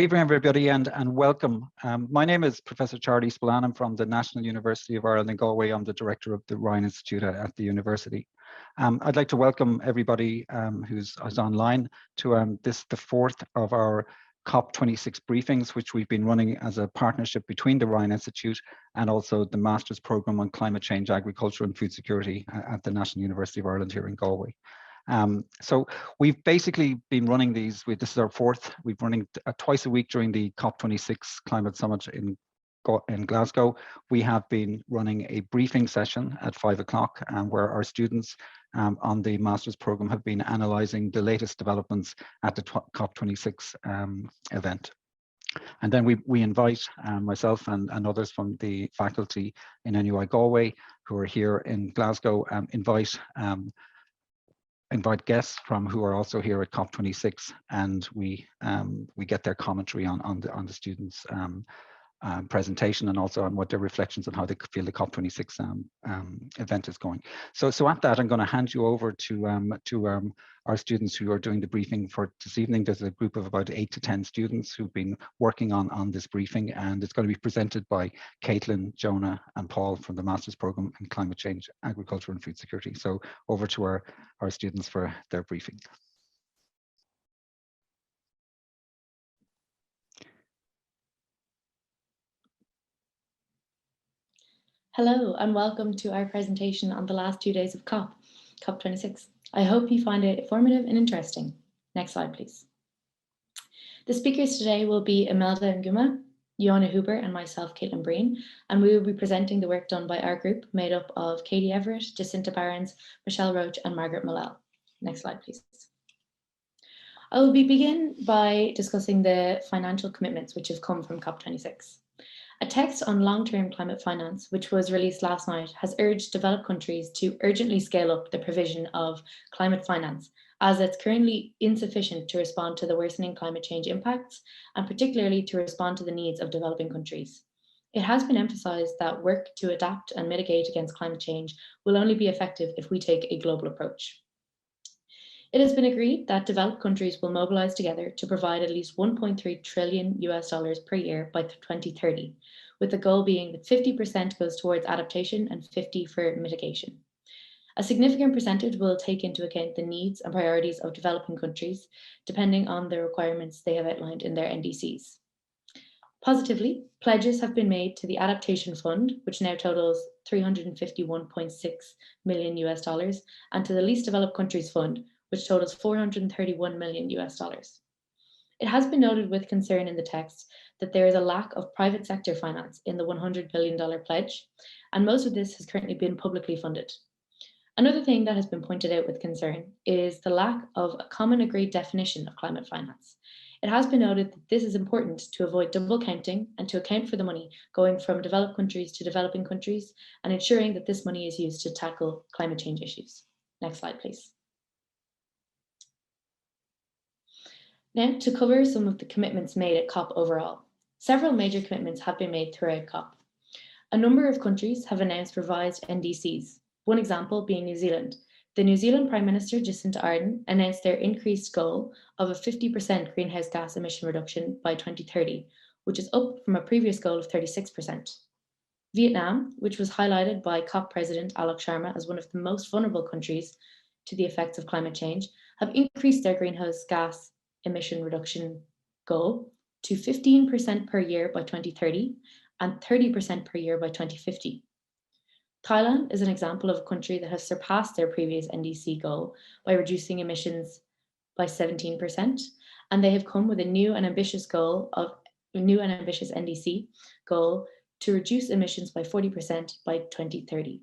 evening, everybody, and welcome. My name is Professor Charlie Spillane. I'm from the National University of Ireland in Galway. I'm the director of the Ryan Institute at the university. I'd like to welcome everybody who's online to the fourth of our COP26 briefings, which we've been running as a partnership between the Ryan Institute and also the Master's Program on Climate Change, Agriculture and Food Security at the National University of Ireland here in Galway. So we've basically been running these, this is our fourth, we've running twice a week during the COP26 Climate Summit in Glasgow. We have been running a briefing session at 5 o'clock where our students on the Master's Program have been analysing the latest developments at the COP26 event. And then we invite myself and others from the faculty in NUI Galway who are here in Glasgow, invite guests from who are also here at COP26, and we get their commentary on the students' presentation and also on what their reflections on how they feel the COP26 event is going. So at that, I'm going to hand you over to our students who are doing the briefing for this evening. There's a group of about 8 to 10 students who've been working on this briefing, and it's going to be presented by Caitlin, Jonah, and Paul from the Master's Program in Climate Change, Agriculture and Food Security. So over to our students for their briefing. Hello and welcome to our presentation on the last 2 days of COP26. I hope you find it informative and interesting. Next slide, please. The speakers today will be Imelda Nguma, Joanna Huber, and myself, Caitlin Breen, and we will be presenting the work done by our group made up of Katie Everett, Jacinta Barons, Michelle Roach, and Margaret Millell. Next slide, please. I will begin by discussing the financial commitments which have come from COP26. A text on long-term climate finance, which was released last night, has urged developed countries to urgently scale up the provision of climate finance, as it's currently insufficient to respond to the worsening climate change impacts, and particularly to respond to the needs of developing countries. It has been emphasized that work to adapt and mitigate against climate change will only be effective if we take a global approach. It has been agreed that developed countries will mobilize together to provide at least $1.3 trillion per year by 2030, with the goal being that 50% goes towards adaptation and 50% for mitigation. A significant percentage will take into account the needs and priorities of developing countries, depending on the requirements they have outlined in their NDCs. Positively, pledges have been made to the Adaptation Fund, which now totals $351.6 million, and to the Least Developed Countries Fund, which totals $431 million. It has been noted with concern in the text that there is a lack of private sector finance in the $100 billion pledge, and most of this has currently been publicly funded. Another thing that has been pointed out with concern is the lack of a common agreed definition of climate finance. It has been noted that this is important to avoid double counting and to account for the money going from developed countries to developing countries, and ensuring that this money is used to tackle climate change issues. Next slide, please. Now, to cover some of the commitments made at COP overall. Several major commitments have been made throughout COP. A number of countries have announced revised NDCs, one example being New Zealand. The New Zealand Prime Minister, Jacinta Ardern, announced their increased goal of a 50% greenhouse gas emission reduction by 2030, which is up from a previous goal of 36%. Vietnam, which was highlighted by COP President Alok Sharma as one of the most vulnerable countries to the effects of climate change, have increased their greenhouse gas emission reduction goal to 15% per year by 2030 and 30% per year by 2050. Thailand is an example of a country that has surpassed their previous NDC goal by reducing emissions by 17%, and they have come with a new and ambitious NDC goal to reduce emissions by 40% by 2030,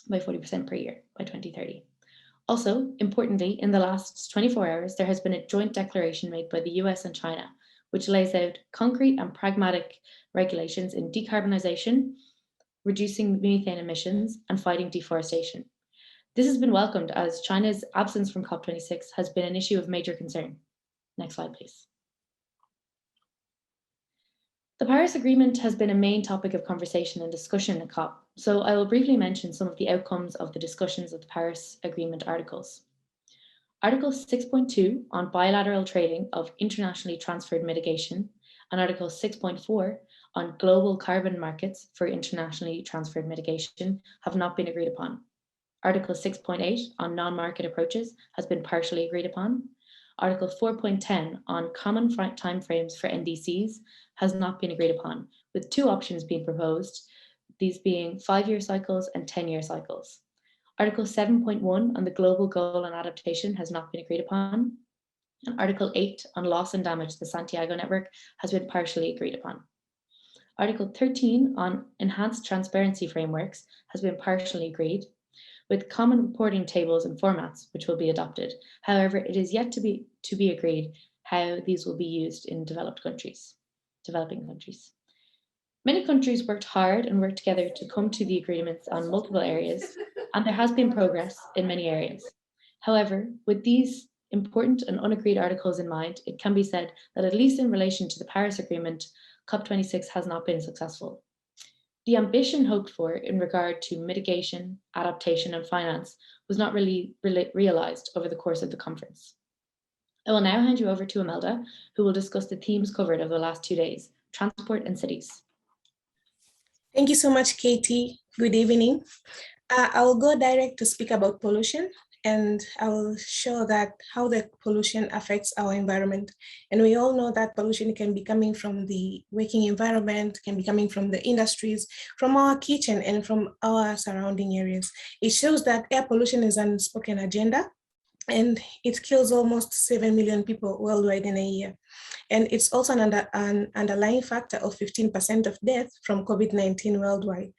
by 40% per year by 2030. Also, importantly, in the last 24 hours, there has been a joint declaration made by the US and China, which lays out concrete and pragmatic regulations in decarbonization, reducing methane emissions, and fighting deforestation. This has been welcomed as China's absence from COP26 has been an issue of major concern. Next slide, please. The Paris Agreement has been a main topic of conversation and discussion at COP, so I will briefly mention some of the outcomes of the discussions of the Paris Agreement articles. Article 6.2 on bilateral trading of internationally transferred mitigation, and Article 6.4 on global carbon markets for internationally transferred mitigation have not been agreed upon. Article 6.8 on non-market approaches has been partially agreed upon. Article 4.10 on common timeframes for NDCs has not been agreed upon, with two options being proposed, these being 5-year cycles and 10-year cycles. Article 7.1 on the global goal on adaptation has not been agreed upon. And Article 8 on loss and damage to the Santiago network has been partially agreed upon. Article 13 on enhanced transparency frameworks has been partially agreed, with common reporting tables and formats which will be adopted. However, it is yet to be agreed how these will be used in developing countries. Many countries worked hard and worked together to come to the agreements on multiple areas, and there has been progress in many areas. However, with these important and unagreed articles in mind, it can be said that at least in relation to the Paris Agreement, COP26 has not been successful. The ambition hoped for in regard to mitigation, adaptation, and finance was not really realized over the course of the conference. I will now hand you over to Imelda, who will discuss the themes covered over the last 2 days, transport and cities. Thank you so much, Katie. Good evening. I will go direct to speak about pollution, and I will show that how the pollution affects our environment. And we all know that pollution can be coming from the working environment, can be coming from the industries, from our kitchen, and from our surrounding areas. It shows that air pollution is an unspoken agenda, and it kills almost 7 million people worldwide in a year. And it's also an underlying factor of 15% of death from COVID-19 worldwide.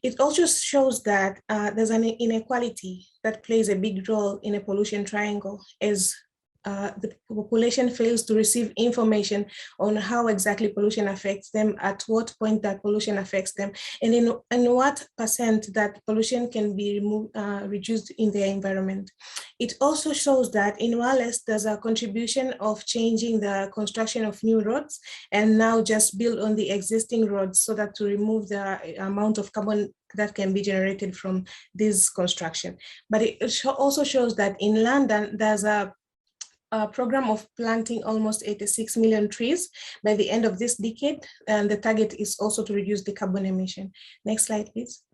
It also shows that there's an inequality that plays a big role in a pollution triangle, as the population fails to receive information on how exactly pollution affects them, at what point that pollution affects them, and in what percent that pollution can be reduced in their environment. It also shows that in Wales, there's a contribution of changing the construction of new roads and now just build on the existing roads so that to remove the amount of carbon that can be generated from this construction. But it also shows that in London, there's a program of planting almost 86 million trees by the end of this decade, and the target is also to reduce the carbon emission. Next slide, please.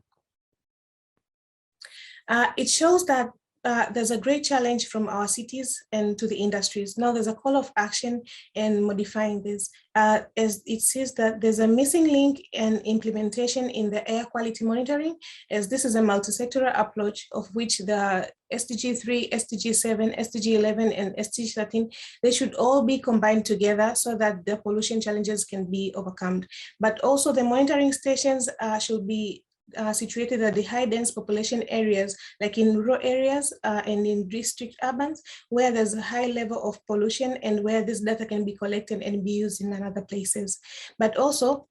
It shows that there's a great challenge from our cities and to the industries. Now there's a call of action in modifying this, as it says that there's a missing link in implementation in the air quality monitoring, as this is a multi-sectoral approach of which the SDG 3, SDG 7, SDG 11, and SDG 13, they should all be combined together so that the pollution challenges can be overcome. But also the monitoring stations should be situated at the high dense population areas, like in rural areas and in district urbans, where there's a high level of pollution and where this data can be collected and be used in other places. But also,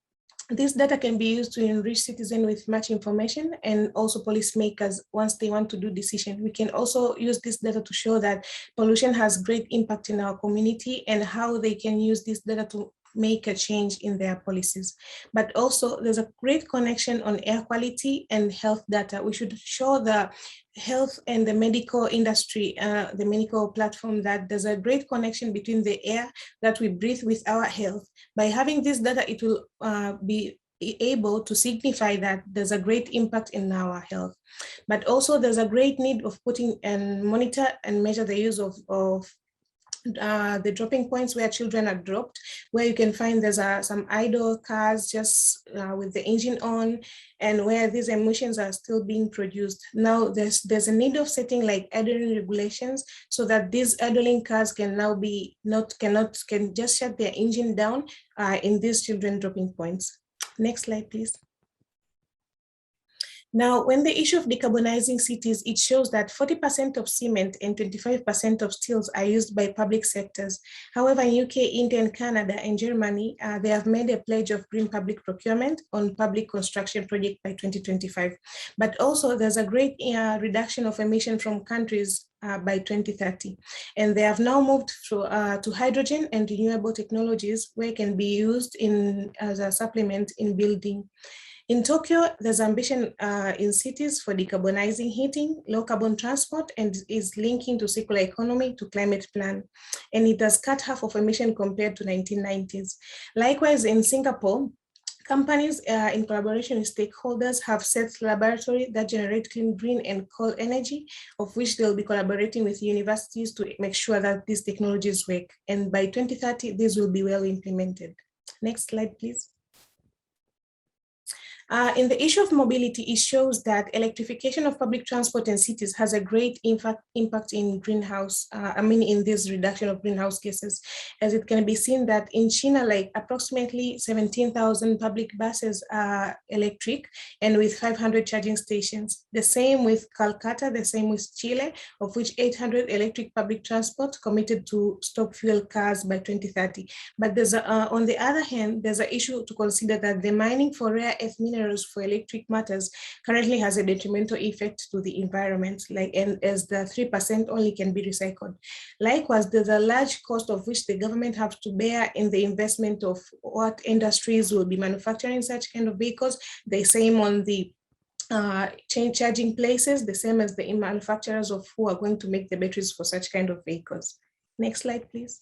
this data can be used to enrich citizens with much information, and also policymakers, once they want to do decision. We can also use this data to show that pollution has great impact in our community and how they can use this data to make a change in their policies. But also there's a great connection on air quality and health data. We should show the health and the medical industry, the medical platform, that there's a great connection between the air that we breathe with our health. By having this data, it will be able to signify that there's a great impact in our health. But also there's a great need of putting and monitor and measure the use of the dropping points where children are dropped, where you can find there's some idle cars just with the engine on, and where these emissions are still being produced. Now there's a need of setting like idling regulations so that these idling cars can now be can just shut their engine down in these children dropping points. Next slide, please. Now, when the issue of decarbonizing cities, it shows that 40% of cement and 25% of steels are used by public sectors. However, in UK, India, and Canada, and Germany, they have made a pledge of green public procurement on public construction projects by 2025. But also, there's a great reduction of emission from countries by 2030. And they have now moved to hydrogen and renewable technologies where it can be used as a supplement in building. In Tokyo, there's ambition in cities for decarbonizing heating, low carbon transport, and is linking to circular economy to climate plan. And it has cut half of emission compared to 1990s. Likewise, in Singapore, companies in collaboration with stakeholders have set laboratories that generate clean, green, and coal energy, of which they'll be collaborating with universities to make sure that these technologies work. And by 2030, these will be well implemented. Next slide, please. In the issue of mobility, it shows that electrification of public transport in cities has a great impact in in this reduction of greenhouse gases, as it can be seen that in China, like approximately 17,000 public buses are electric and with 500 charging stations. The same with Calcutta, the same with Chile, of which 800 electric public transport committed to stop fuel cars by 2030. But there's on the other hand, there's an issue to consider that the mining for rare earth minerals for electric motors currently has a detrimental effect to the environment, and as the 3% only can be recycled. Likewise, there's a large cost of which the government has to bear in the investment of what industries will be manufacturing such kind of vehicles. The same on the charging places, the same as the manufacturers of who are going to make the batteries for such kind of vehicles. Next slide, please.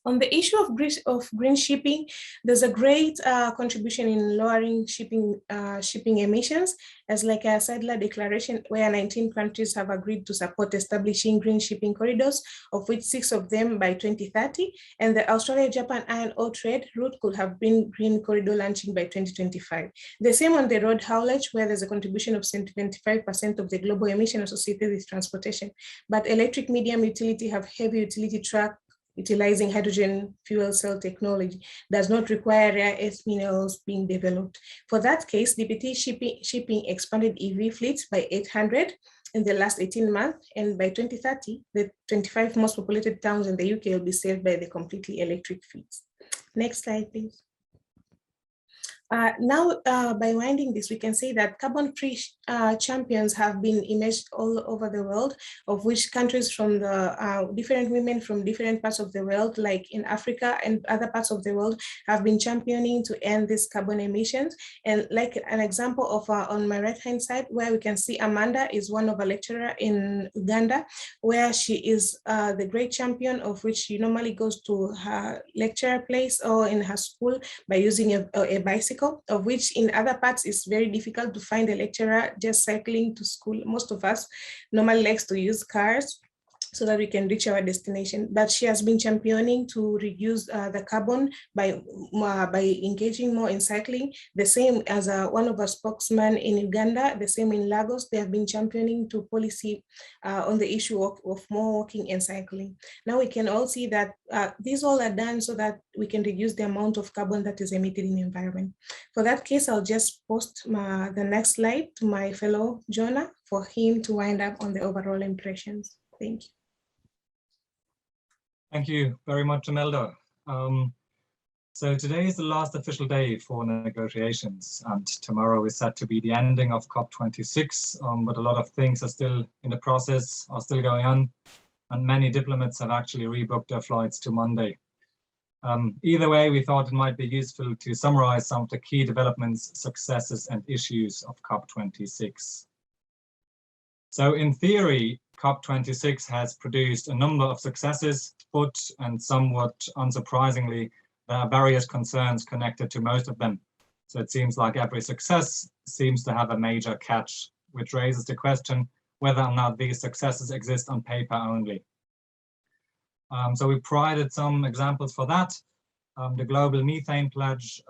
On the issue of green shipping, there's a great contribution in lowering shipping emissions, as like a Sadler declaration where 19 countries have agreed to support establishing green shipping corridors, of which 6 of them by 2030. And the Australia-Japan iron ore trade route could have been green corridor launching by 2025. The same on the road haulage, where there's a contribution of 75% of the global emission associated with transportation. But electric medium utility have heavy utility truck utilizing hydrogen fuel cell technology does not require rare earth minerals being developed. For that case, DPT shipping expanded EV fleets by 800 in the last 18 months, and by 2030, the 25 most populated towns in the UK will be served by the completely electric fleets. Next slide, please. Now, by winding this, we can say that carbon-free champions have been emerged all over the world, of which countries from the different women from different parts of the world, like in Africa and other parts of the world, have been championing to end these carbon emissions. And like an example of on my right-hand side, where we can see Amanda is one of a lecturer in Uganda, where she is the great champion, of which she normally goes to her lecturer place or in her school by using a bicycle, of which in other parts it's very difficult to find a lecturer just cycling to school. Most of us normally likes to use cars so that we can reach our destination. But she has been championing to reduce the carbon by engaging more in cycling. The same as one of our spokesmen in Uganda, the same in Lagos, they have been championing to policy on the issue of more walking and cycling. Now we can all see that these all are done so that we can reduce the amount of carbon that is emitted in the environment. For that case, I'll just post the next slide to my fellow Jonah for him to wind up on the overall impressions. Thank you. Thank you very much, Imelda. So today is the last official day for negotiations, and tomorrow is set to be the ending of COP26, but a lot of things are still in the process, are still going on, and many diplomats have actually rebooked their flights to Monday. Either way, we thought it might be useful to summarize some of the key developments, successes, and issues of COP26. So in theory, COP26 has produced a number of successes, but, and somewhat unsurprisingly, there are various concerns connected to most of them. So it seems like every success seems to have a major catch, which raises the question whether or not these successes exist on paper only. So we provided some examples for that. The global methane pledge,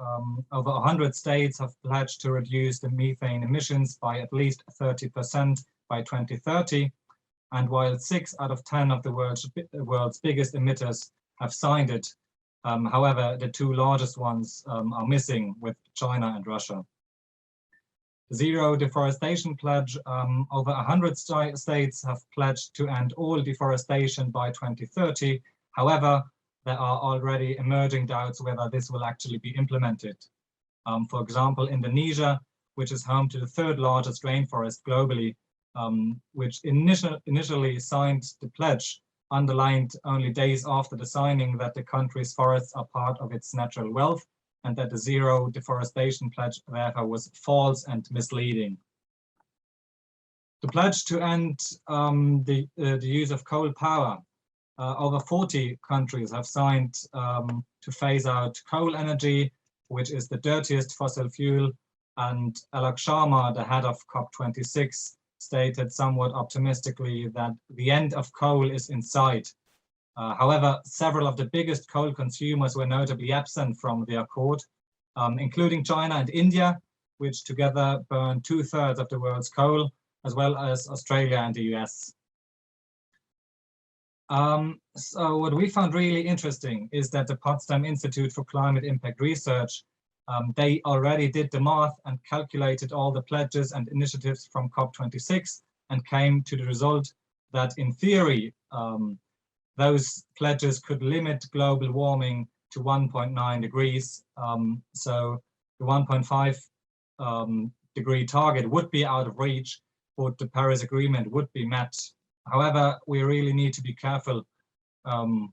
over 100 states have pledged to reduce the methane emissions by at least 30% by 2030. And while 6 out of 10 of the world's biggest emitters have signed it, however, the 2 largest ones are missing, with China and Russia. The Zero Deforestation Pledge, over 100 states have pledged to end all deforestation by 2030. However, there are already emerging doubts whether this will actually be implemented. For example, Indonesia, which is home to the 3rd largest rainforest globally, which initially signed the pledge, underlined only days after the signing that the country's forests are part of its natural wealth, and that the zero deforestation pledge therefore was false and misleading. The pledge to end the use of coal power, over 40 countries have signed to phase out coal energy, which is the dirtiest fossil fuel, and Alok Sharma, the head of COP26, stated somewhat optimistically that the end of coal is in sight. However, several of the biggest coal consumers were notably absent from the accord, including China and India, which together burn 2/3 of the world's coal, as well as Australia and the US. So what we found really interesting is that the Potsdam Institute for Climate Impact Research, they already did the math and calculated all the pledges and initiatives from COP26 and came to the result that in theory, those pledges could limit global warming to 1.9 degrees. So the 1.5 degree target would be out of reach, but the Paris Agreement would be met. However, we really need to be careful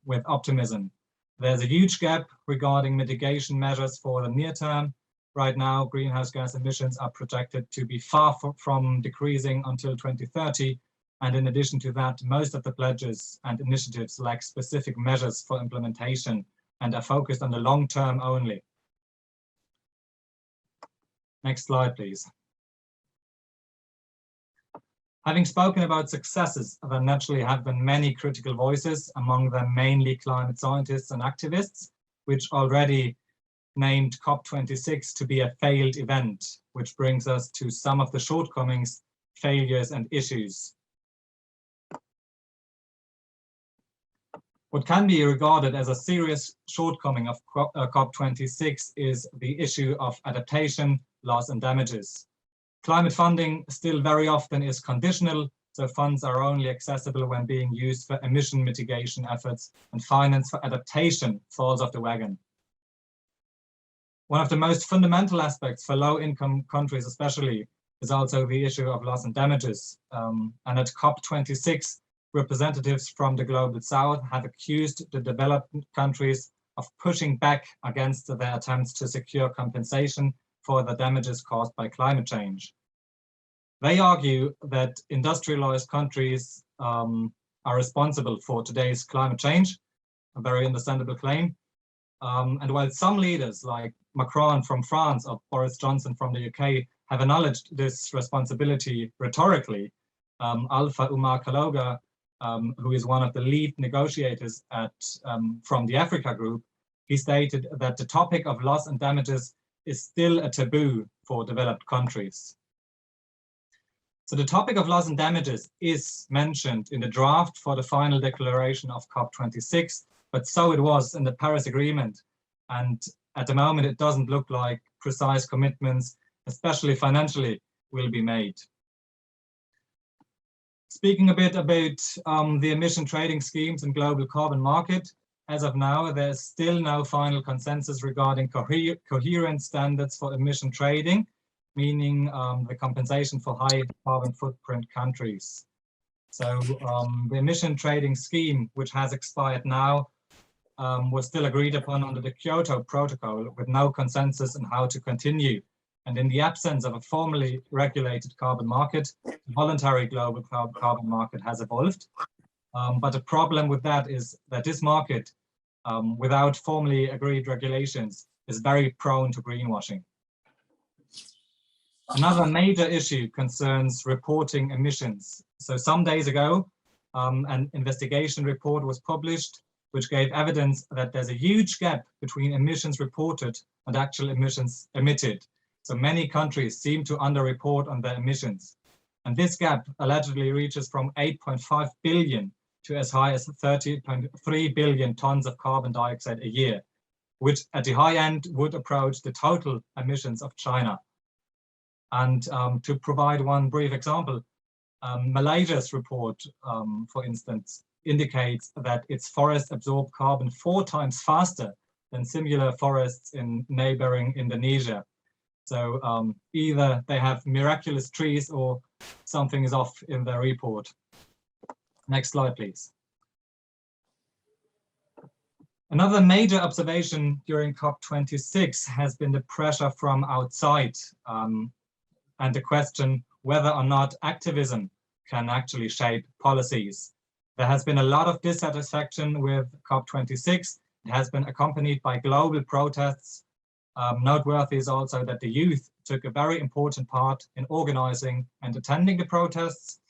with optimism. There's a huge gap regarding mitigation measures for the near term. Right now, greenhouse gas emissions are projected to be far from decreasing until 2030. And in addition to that, most of the pledges and initiatives lack specific measures for implementation and are focused on the long term only. Next slide, please. Having spoken about successes, there naturally have been many critical voices, among them mainly climate scientists and activists, which already named COP26 to be a failed event, which brings us to some of the shortcomings, failures, and issues. What can be regarded as a serious shortcoming of COP26 is the issue of adaptation, loss, and damages. Climate funding still very often is conditional, so funds are only accessible when being used for emission mitigation efforts, and finance for adaptation falls off the wagon. One of the most fundamental aspects for low-income countries especially is also the issue of loss and damages. And at COP26, representatives from the Global South have accused the developed countries of pushing back against their attempts to secure compensation for the damages caused by climate change. They argue that industrialized countries are responsible for today's climate change, a very understandable claim. And while some leaders like Macron from France or Boris Johnson from the UK have acknowledged this responsibility rhetorically, Alpha Umar Kaloga, who is one of the lead negotiators from the Africa Group, he stated that the topic of loss and damages is still a taboo for developed countries. So the topic of loss and damages is mentioned in the draft for the final declaration of COP26, but so it was in the Paris Agreement. And at the moment, it doesn't look like precise commitments, especially financially, will be made. Speaking a bit about the emission trading schemes and global carbon market, as of now, there's still no final consensus regarding coherent standards for emission trading, meaning the compensation for high carbon footprint countries. So the emission trading scheme, which has expired now, was still agreed upon under the Kyoto Protocol with no consensus on how to continue. And in the absence of a formally regulated carbon market, the voluntary global carbon market has evolved. But the problem with that is that this market, without formally agreed regulations, is very prone to greenwashing. Another major issue concerns reporting emissions. So some days ago, an investigation report was published, which gave evidence that there's a huge gap between emissions reported and actual emissions emitted. So many countries seem to underreport on their emissions. And this gap allegedly reaches from 8.5 billion to as high as 30.3 billion tons of carbon dioxide a year, which at the high end would approach the total emissions of China. And to provide one brief example, Malaysia's report, for instance, indicates that its forests absorb carbon 4 times faster than similar forests in neighboring Indonesia. So either they have miraculous trees or something is off in their report. Next slide, please. Another major observation during COP26 has been the pressure from outside and the question whether or not activism can actually shape policies. There has been a lot of dissatisfaction with COP26. It has been accompanied by global protests. Noteworthy is also that the youth took a very important part in organizing and attending the protests.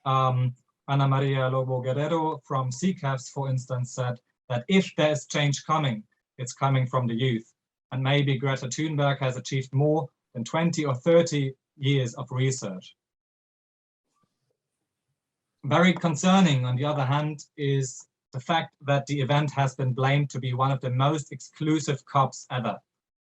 Ana Maria Lobo Guerrero from CCAFS, for instance, said that if there's change coming, it's coming from the youth. And maybe Greta Thunberg has achieved more than 20 or 30 years of research. Very concerning, on the other hand, is the fact that the event has been blamed to be one of the most exclusive COPs ever.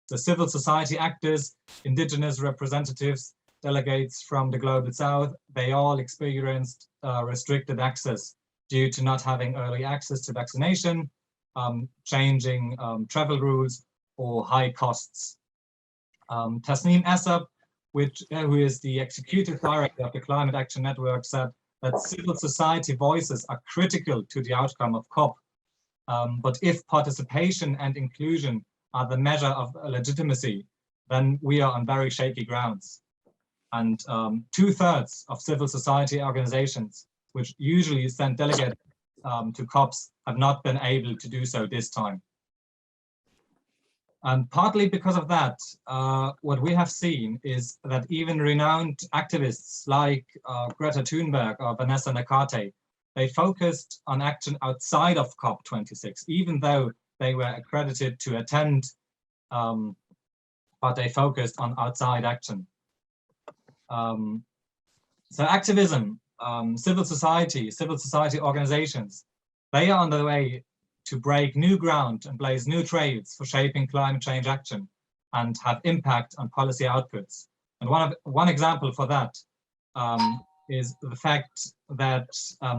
The civil society actors, indigenous representatives, delegates from the Global South, they all experienced restricted access due to not having early access to vaccination, changing travel rules, or high costs. Tasneem Essab, who is the executive director of the Climate Action Network, said that civil society voices are critical to the outcome of COP. But if participation and inclusion are the measure of legitimacy, then we are on very shaky grounds. And 2/3 of civil society organizations, which usually send delegates to COPs, have not been able to do so this time. And partly because of that, what we have seen is that even renowned activists like Greta Thunberg or Vanessa Nakate, they focused on action outside of COP26, even though they were accredited to attend, but they focused on outside action. So activism, civil society organizations, they are on the way to break new ground and blaze new trails for shaping climate change action and have impact on policy outputs. And one example for that is the fact that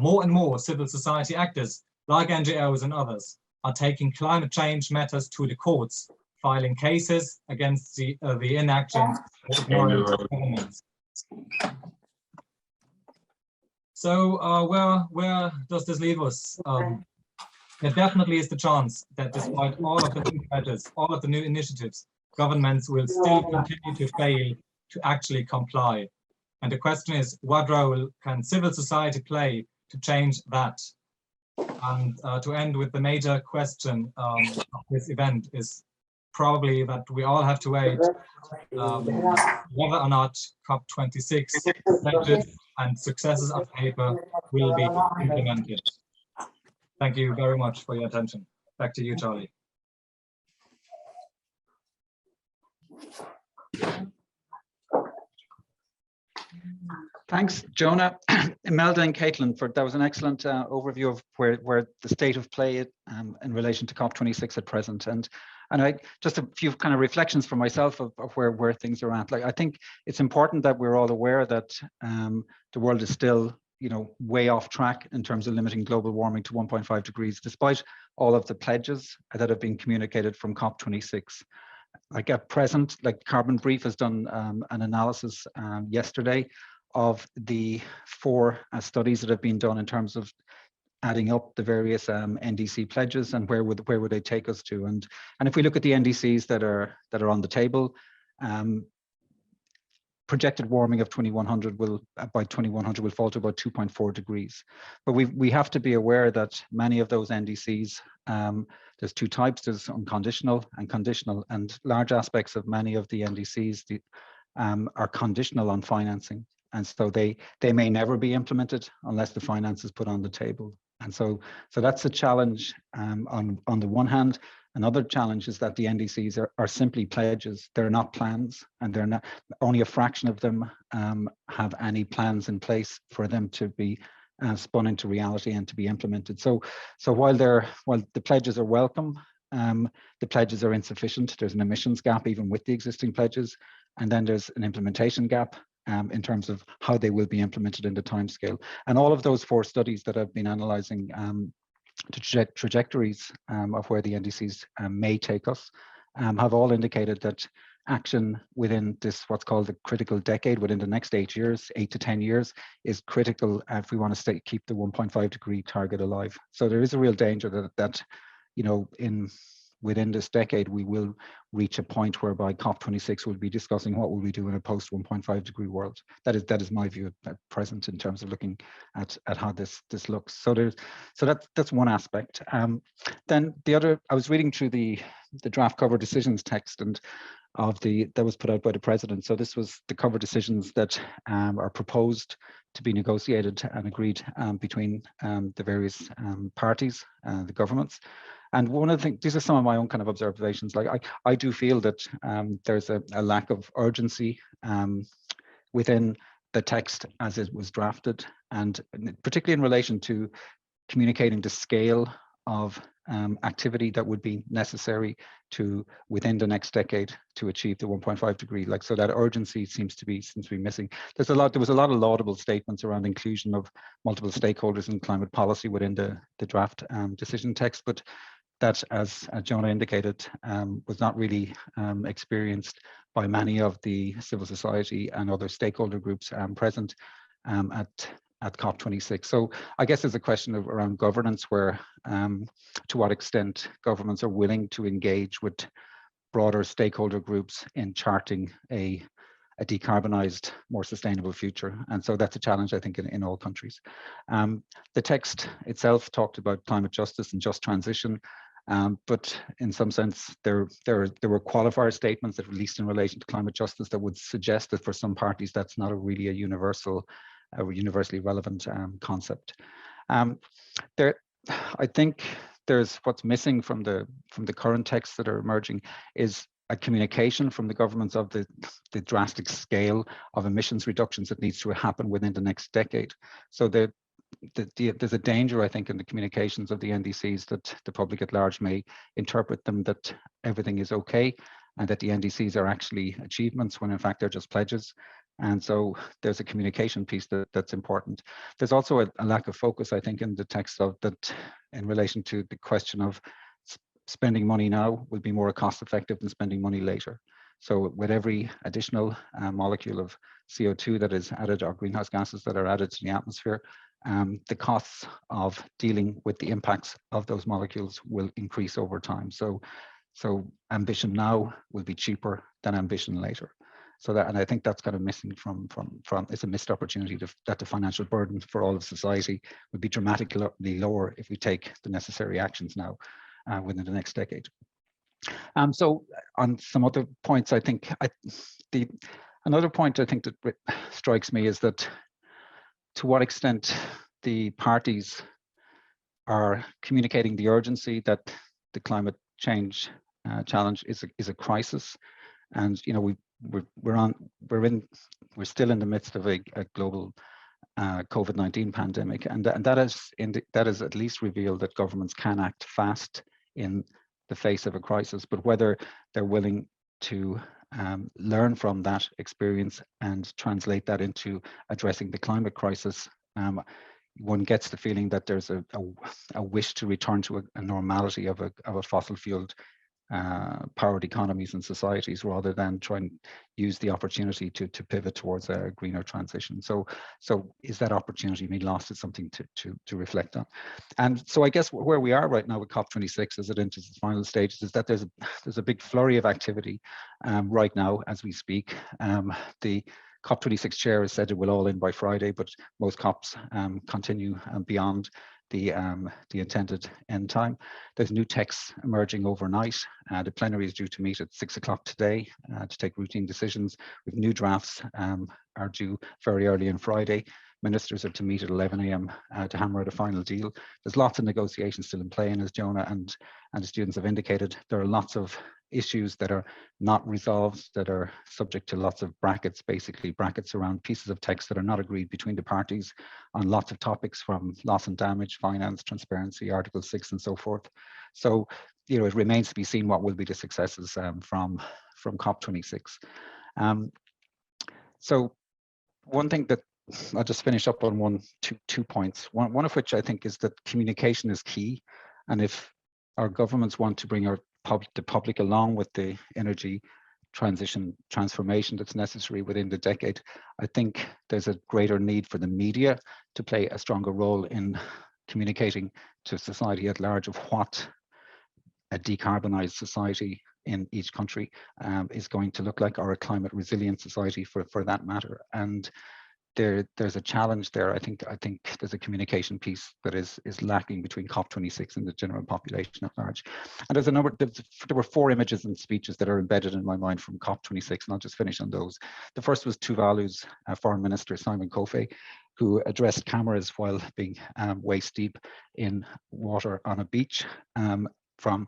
more and more civil society actors, like NGOs and others, are taking climate change matters to the courts, filing cases against the inaction of ignorant governments. So where does this leave us? There definitely is the chance that despite all of the new measures, all of the new initiatives, governments will still continue to fail to actually comply. And the question is, what role can civil society play to change that? And to end with the major question of this event is probably that we all have to wait whether or not COP26 pledges and successes of paper will be implemented. Thank you very much for your attention. Back to you, Charlie. Thanks, Jonah, Imelda and Caitlin, that was an excellent overview of where the state of play in relation to COP26 at present. And just a few kind of reflections for myself of where things are at. Like, I think it's important that we're all aware that the world is still, way off track in terms of limiting global warming to 1.5 degrees, despite all of the pledges that have been communicated from COP26. Like at present, like Carbon Brief has done an analysis yesterday of the 4 studies that have been done in terms of adding up the various NDC pledges and where would they take us to. And if we look at the NDCs that are on the table, projected warming of 2100 by 2100 will fall to about 2.4 degrees. But we have to be aware that many of those NDCs, there's 2 types, there's unconditional and conditional, and large aspects of many of the NDCs are conditional on financing. And so they may never be implemented unless the finance is put on the table. And so that's a challenge on the one hand. Another challenge is that the NDCs are simply pledges. They're not plans, and they're not, only a fraction of them have any plans in place for them to be spun into reality and to be implemented. So while the pledges are welcome, the pledges are insufficient. There's an emissions gap even with the existing pledges, and then there's an implementation gap in terms of how they will be implemented in the timescale. And all of those 4 studies that I've been analysing the trajectories of where the NDCs may take us have all indicated that action within this, what's called the critical decade, within the next 8 to 10 years, is critical if we want to keep the 1.5 degree target alive. So there is a real danger that you know, within this decade, we will reach a point whereby COP26 will be discussing what will we do in a post 1.5 degree world. That is my view at present in terms of looking at how this looks. So that's one aspect. Then the other, I was reading through the draft cover decisions text and that was put out by the president. So this was the cover decisions that are proposed to be negotiated and agreed between the various parties, the governments. And one of the things, these are some of my own kind of observations. Like I do feel that there's a lack of urgency within the text as it was drafted, and particularly in relation to communicating the scale of activity that would be necessary to within the next decade to achieve the 1.5 degree. Like, so that urgency seems to be missing. There was a lot of laudable statements around inclusion of multiple stakeholders in climate policy within the draft decision text, but that, as Jonah indicated, was not really experienced by many of the civil society and other stakeholder groups present at COP26. So I guess there's a question around governance, where to what extent governments are willing to engage with broader stakeholder groups in charting a decarbonised, more sustainable future. And so that's a challenge, I think, in all countries. The text itself talked about climate justice and just transition. But in some sense, there were qualifier statements that released in relation to climate justice that would suggest that for some parties that's not really a universally relevant concept. I think there's what's missing from the current texts that are emerging is a communication from the governments of the drastic scale of emissions reductions that needs to happen within the next decade. So there's a danger, I think, in the communications of the NDCs that the public at large may interpret them that everything is okay and that the NDCs are actually achievements when in fact they're just pledges. And so there's a communication piece that's important. There's also a lack of focus, I think, in the text of that in relation to the question of spending money now will be more cost effective than spending money later. So with every additional molecule of CO2 that is added, or greenhouse gases that are added to the atmosphere, the costs of dealing with the impacts of those molecules will increase over time. So ambition now will be cheaper than ambition later. So that, and I think that's kind of missing from it's a missed opportunity that the financial burden for all of society would be dramatically lower if we take the necessary actions now within the next decade. So on some other points, I think another point I think that strikes me is that to what extent the parties are communicating the urgency that the climate change challenge is a crisis, and you know we're still in the midst of a global COVID-19 pandemic, and that has at least revealed that governments can act fast in the face of a crisis, but whether they're willing to learn from that experience and translate that into addressing the climate crisis, one gets the feeling that there's a wish to return to a normality of a fossil fueled powered economies and societies, rather than try and use the opportunity to pivot towards a greener transition. So is that opportunity being lost? Is something to reflect on. And so I guess where we are right now with COP26 as it enters its final stages is that there's a big flurry of activity right now as we speak. The COP26 chair has said it will all end by Friday, but most COPs continue beyond the intended end time. There's new texts emerging overnight. The plenary is due to meet at 6 o'clock today to take routine decisions. With new drafts are due very early on Friday. Ministers are to meet at 11 a.m. To hammer out a final deal. There's lots of negotiations still in play, and as Jonah and the students have indicated, there are lots of issues that are not resolved, that are subject to lots of brackets, basically brackets around pieces of text that are not agreed between the parties on lots of topics, from loss and damage, finance, transparency, Article 6 and so forth. So, you know, it remains to be seen what will be the successes from COP26. So one thing that I'll just finish up on two points. One of which I think is that communication is key. And if our governments want to bring the public along with the energy transformation that's necessary within the decade, I think there's a greater need for the media to play a stronger role in communicating to society at large of what a decarbonised society in each country is going to look like, or a climate resilient society for that matter. And there's a challenge there. I think there's a communication piece that is lacking between COP26 and the general population at large. And there's there were 4 images and speeches that are embedded in my mind from COP26, and I'll just finish on those. The first was Tuvalu's Foreign Minister Simon Kofe, who addressed cameras while being waist deep in water on a beach from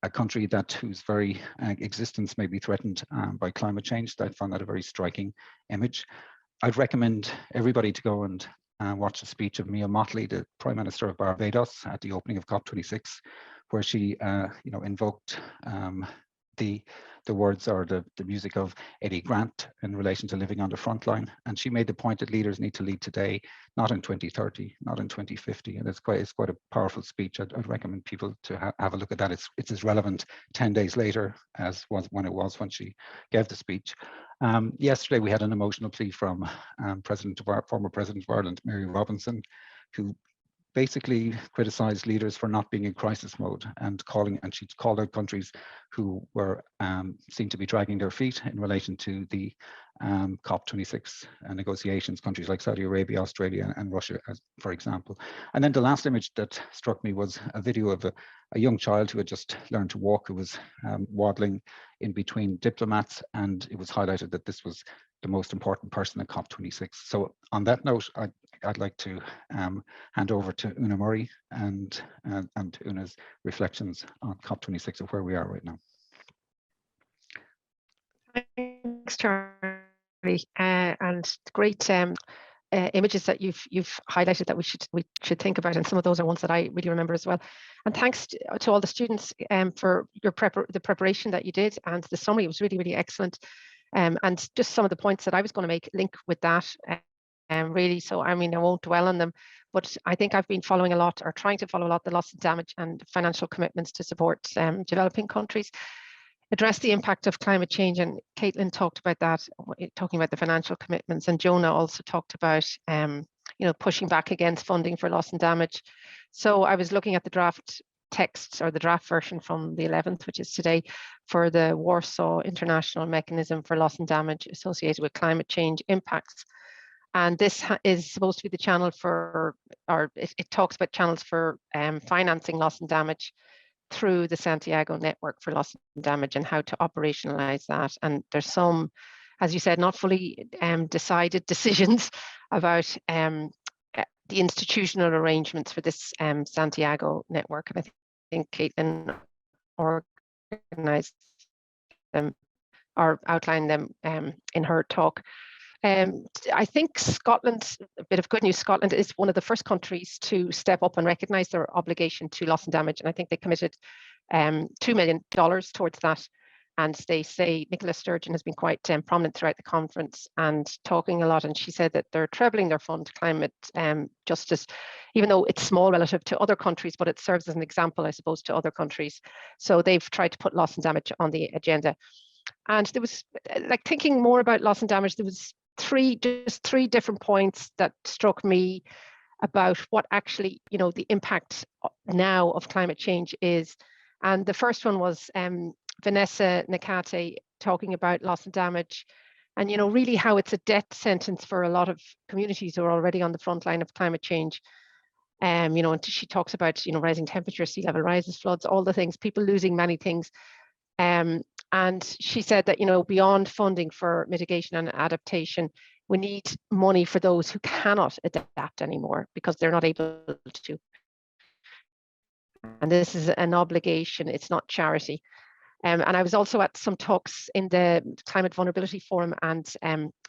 a country whose very existence may be threatened by climate change. I found that a very striking image. I'd recommend everybody to go and watch the speech of Mia Mottley, the Prime Minister of Barbados, at the opening of COP26, where she invoked the words or the music of Eddie Grant in relation to living on the front line. And she made the point that leaders need to lead today, not in 2030, not in 2050. And it's quite a powerful speech. I'd recommend people to have a look at that. It's as relevant 10 days later as when she gave the speech. Yesterday, we had an emotional plea from former President of Ireland, Mary Robinson, who basically criticized leaders for not being in crisis mode, and she called out countries who were seemed to be dragging their feet in relation to the COP26 negotiations, countries like Saudi Arabia, Australia, and Russia, for example. And then the last image that struck me was a video of a young child who had just learned to walk, who was waddling in between diplomats, and it was highlighted that this was the most important person at COP26. So on that note, I'd like to hand over to Una Murray and Una's reflections on COP26 of where we are right now. Thanks, Charlie, and great images that you've highlighted that we should think about, and some of those are ones that I really remember as well. And thanks to all the students for the preparation that you did, and the summary was really, really excellent. And just some of the points that I was going to make link with that, really. So I mean, I won't dwell on them, but I think I've been following a lot, or trying to follow a lot, the loss and damage and financial commitments to support developing countries, address the impact of climate change. And Caitlin talked about that, talking about the financial commitments, and Jonah also talked about pushing back against funding for loss and damage. So I was looking at the draft text, or the draft version from the 11th, which is today, for the Warsaw International Mechanism for Loss and Damage associated with climate change impacts. And this is supposed to be the channel for, or it talks about channels for financing loss and damage through the Santiago Network for Loss and Damage, and how to operationalize that. And there's some, as you said, not fully decided decisions about the institutional arrangements for this Santiago Network. And I think Caitlin organized them or outlined them in her talk. I think Scotland, a bit of good news, Scotland is one of the first countries to step up and recognise their obligation to loss and damage. And I think they committed $2 million towards that. And they say Nicola Sturgeon has been quite prominent throughout the conference and talking a lot. And she said that they're trebling their fund to climate justice, even though it's small relative to other countries, but it serves as an example, I suppose, to other countries. So they've tried to put loss and damage on the agenda. And there was, like, thinking more about loss and damage, there was just three different points that struck me about what actually, the impact now of climate change is. And the first one was Vanessa Nakate talking about loss and damage, and really how it's a death sentence for a lot of communities who are already on the front line of climate change. And she talks about rising temperature, sea level rises, floods, all the things, people losing many things. And she said that beyond funding for mitigation and adaptation, we need money for those who cannot adapt anymore because they're not able to. And this is an obligation, it's not charity. And I was also at some talks in the Climate Vulnerability Forum, and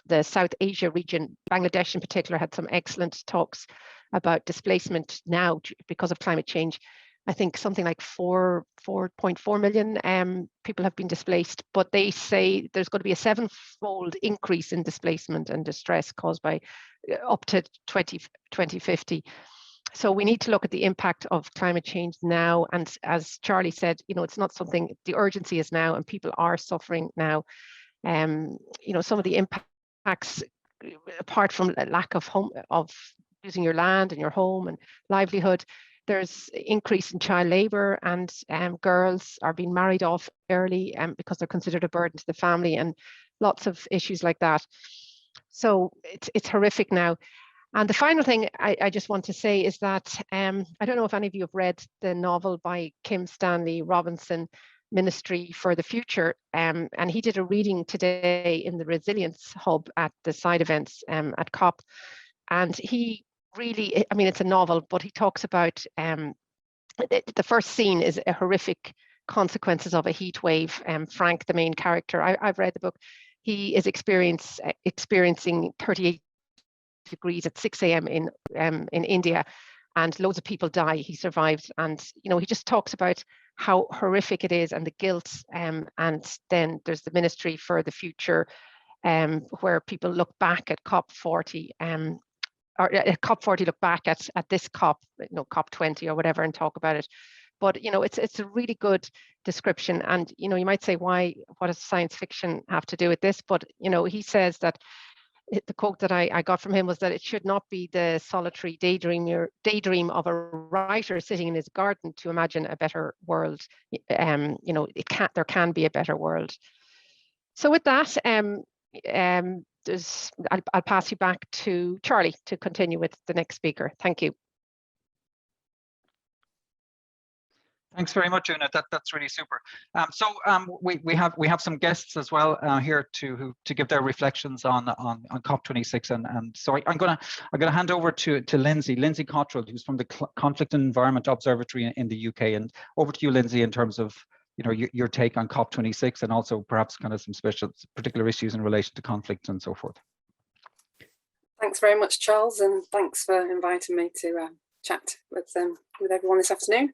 the South Asia region, Bangladesh in particular, had some excellent talks about displacement now because of climate change. I think something like 4.4 million people have been displaced, but they say there's going to be a 7-fold increase in displacement and distress caused by up to 2050. So we need to look at the impact of climate change now. And as Charlie said, it's not something, the urgency is now, and people are suffering now. Some of the impacts, apart from a lack of home, of losing your land and your home and livelihood, there's increase in child labour, and girls are being married off early because they're considered a burden to the family, and lots of issues like that. So it's horrific now. And the final thing I just want to say is that I don't know if any of you have read the novel by Kim Stanley Robinson, Ministry for the Future, and he did a reading today in the Resilience Hub at the side events at COP. And he really, I mean, it's a novel, but he talks about the first scene is a horrific consequences of a heat wave. Frank, the main character, I've read the book. He is experiencing 38 degrees at 6 a.m. in India, and loads of people die. He survived, and he just talks about how horrific it is and the guilt. And then there's the Ministry for the Future, where people look back at COP40, or at COP40 look back at this COP, COP20 or whatever, and talk about it. But it's a really good description. And you might say, what does science fiction have to do with this? But he says that the quote that I got from him was that it should not be the solitary daydream of a writer sitting in his garden to imagine a better world. There can be a better world. So with that, I'll pass you back to Charlie to continue with the next speaker. Thank you. Thanks very much, Una. That's really super. We have some guests as well here to give their reflections on COP26, and so I'm gonna hand over to Lindsay Cottrell, who's from the Conflict and Environment Observatory in the UK, and over to you, Lindsay, in terms of your take on COP26, and also perhaps kind of some particular issues in relation to conflict and so forth. Thanks very much, Charles, and thanks for inviting me to chat with everyone this afternoon.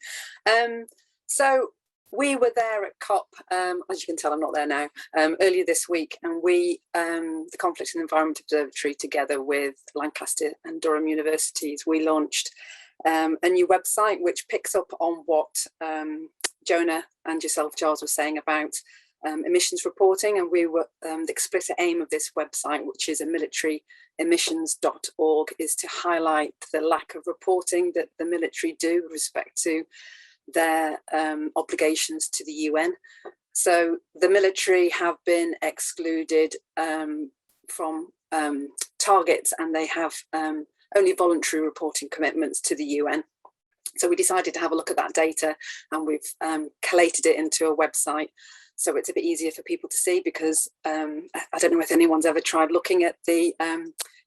So we were there at COP, as you can tell, I'm not there now, earlier this week, and we, the Conflict and Environment Observatory, together with Lancaster and Durham universities, we launched a new website which picks up on what Jonah and yourself, Charles, were saying about emissions reporting. And we were the explicit aim of this website, which is militaremissions.org, is to highlight the lack of reporting that the military do with respect to their obligations to the UN. So the military have been excluded from targets, and they have only voluntary reporting commitments to the UN. So we decided to have a look at that data, and we've collated it into a website so it's a bit easier for people to see, because I don't know if anyone's ever tried looking at the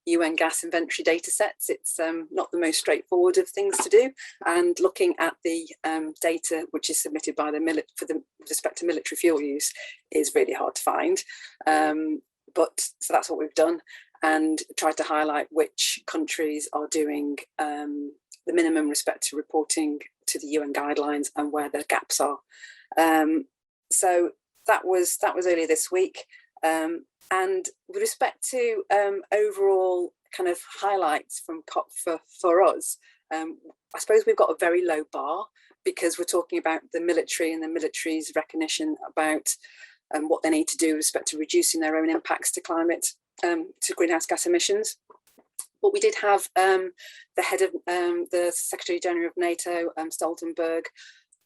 UN gas inventory data sets. It's not the most straightforward of things to do, and looking at the data which is submitted by the with respect to military fuel use is really hard to find. But so that's what we've done, and tried to highlight which countries are doing the minimum respect to reporting to the UN guidelines and where the gaps are. So that was earlier this week. And with respect to overall kind of highlights from COP for us, I suppose we've got a very low bar, because we're talking about the military and the military's recognition about what they need to do with respect to reducing their own impacts to climate, to greenhouse gas emissions. But we did have the head of the Secretary General of NATO, Stoltenberg,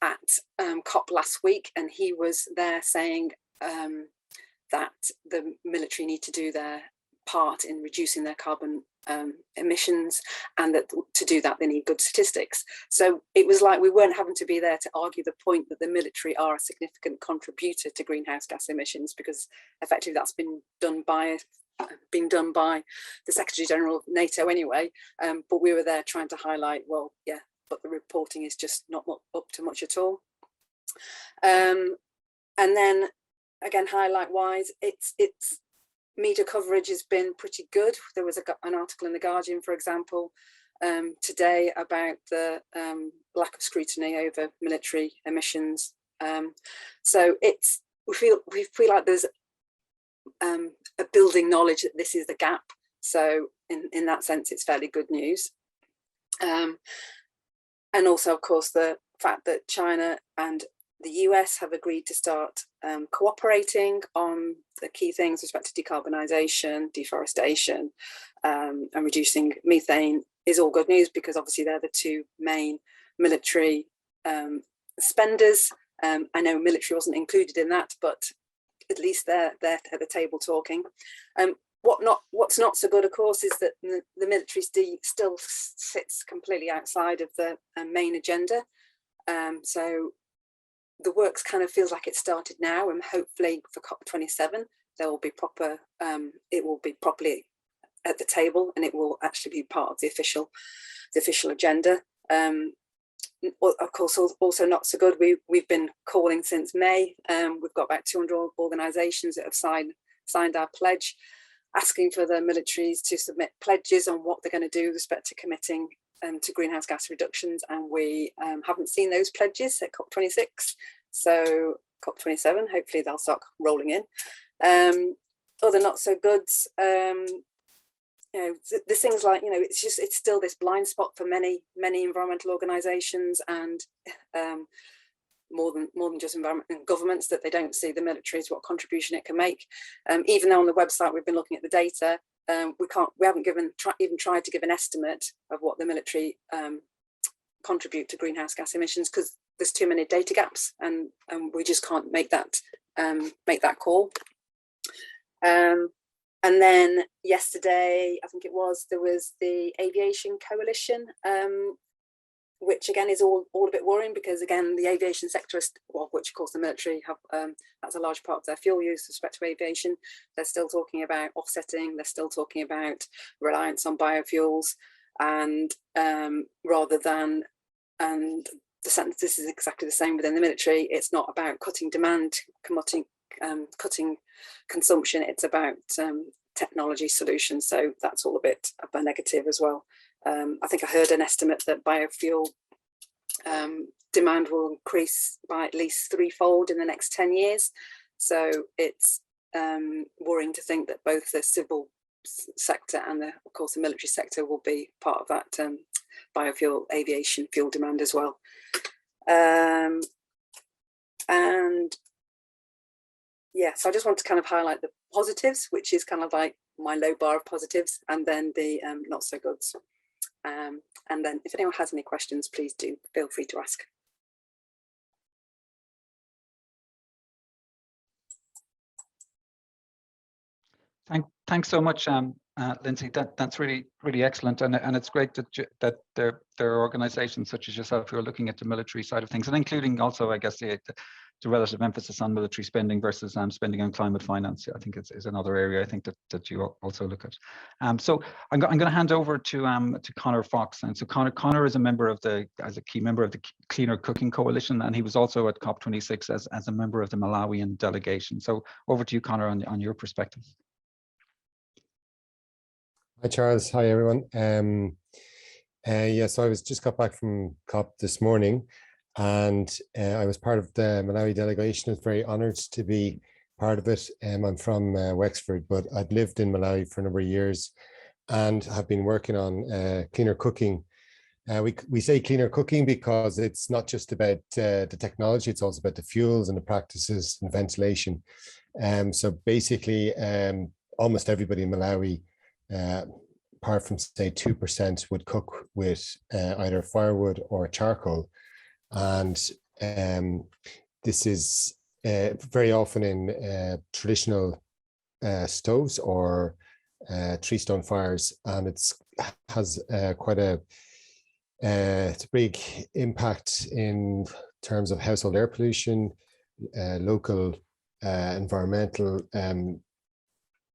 at COP last week, and he was there saying that the military need to do their part in reducing their carbon emissions, and that to do that they need good statistics. So it was like we weren't having to be there to argue the point that the military are a significant contributor to greenhouse gas emissions, because effectively that's been done by the Secretary General of NATO anyway. But we were there trying to highlight, well, yeah, but the reporting is just not up to much at all. And then again, highlight wise, it's media coverage has been pretty good. There was an article in The Guardian, for example, today about the lack of scrutiny over military emissions. So we feel like there's a building knowledge that this is the gap. So in that sense, it's fairly good news. And also, of course, the fact that China and the US have agreed to start cooperating on the key things with respect to decarbonisation, deforestation, and reducing methane is all good news, because obviously they're the two main military spenders. I know military wasn't included in that, but at least they're at the table talking. What's not so good, of course, is that the military still sits completely outside of the main agenda. So the works kind of feels like it started now, and hopefully for COP27 there will be proper. It will be properly at the table, and it will actually be part of the official agenda. Of course, also not so good. We've been calling since May. We've got about 200 organisations that have signed our pledge, asking for the militaries to submit pledges on what they're going to do with respect to committing to greenhouse gas reductions, and we haven't seen those pledges at COP26. So COP27, hopefully they'll start rolling in. Other not so goods. There's things like, it's still this blind spot for many environmental organisations, and more than just environment and governments, that they don't see the military as what contribution it can make. Even though on the website we've been looking at the data, we haven't even tried to give an estimate of what the military contribute to greenhouse gas emissions, because there's too many data gaps, and we just can't make that call. And then yesterday, I think it was, there was the Aviation Coalition, which again is all a bit worrying, because again the aviation sector is, well, which of course the military have, that's a large part of their fuel use with respect to aviation. They're still talking about offsetting, they're still talking about reliance on biofuels, and rather than, and the sentence, this is exactly the same within the military, it's not about cutting demand, cutting consumption, it's about technology solutions. So that's all a bit of a negative as well. I think I heard an estimate that biofuel demand will increase by at least threefold in the next 10 years. So it's worrying to think that both the civil sector and of course the military sector will be part of that biofuel aviation fuel demand as well. And yeah, so I just want to kind of highlight the positives, which is kind of like my low bar of positives, and then the not so goods. And then if anyone has any questions, please do feel free to ask. Thanks so much, Lindsay. That's really excellent, and it's great that there are organisations such as yourself who are looking at the military side of things, and including also, I guess, the relative emphasis on military spending versus spending on climate finance. I think is another area I think that you also look at. So I'm going to hand over to Conor Fox, and so Conor is a key member of the Cleaner Cooking Coalition, and he was also at COP26 as a member of the Malawian delegation. So over to you, Conor, on your perspective. Hi, Charles. Hi, everyone. Yeah, so I just got back from COP this morning, and I was part of the Malawi delegation. I was very honoured to be part of it. I'm from Wexford, but I'd lived in Malawi for a number of years and have been working on cleaner cooking. We say cleaner cooking because it's not just about the technology, it's also about the fuels and the practices and ventilation. So basically, almost everybody in Malawi, apart from say 2%, would cook with either firewood or charcoal, and this is very often in traditional stoves or tree stone fires, and it has quite it's a big impact in terms of household air pollution, local environmental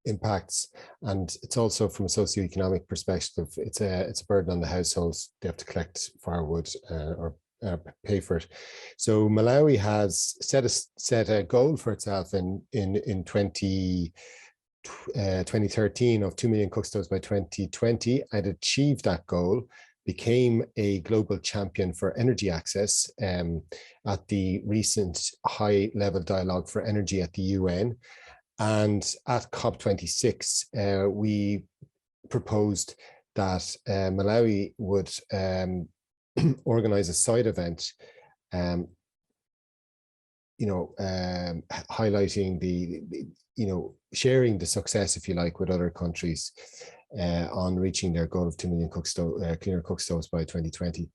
impacts, and it's also from a socioeconomic perspective, it's a burden on the households. They have to collect firewood or pay for it. So Malawi has set a goal for itself in 2013 of 2 million cook stoves by 2020, and achieved that goal, became a global champion for energy access at the recent high-level dialogue for energy at the UN. And at COP26, we proposed that Malawi would organize a side event, highlighting sharing the success, if you like, with other countries on reaching their goal of 2 million cleaner cook stoves by 2020.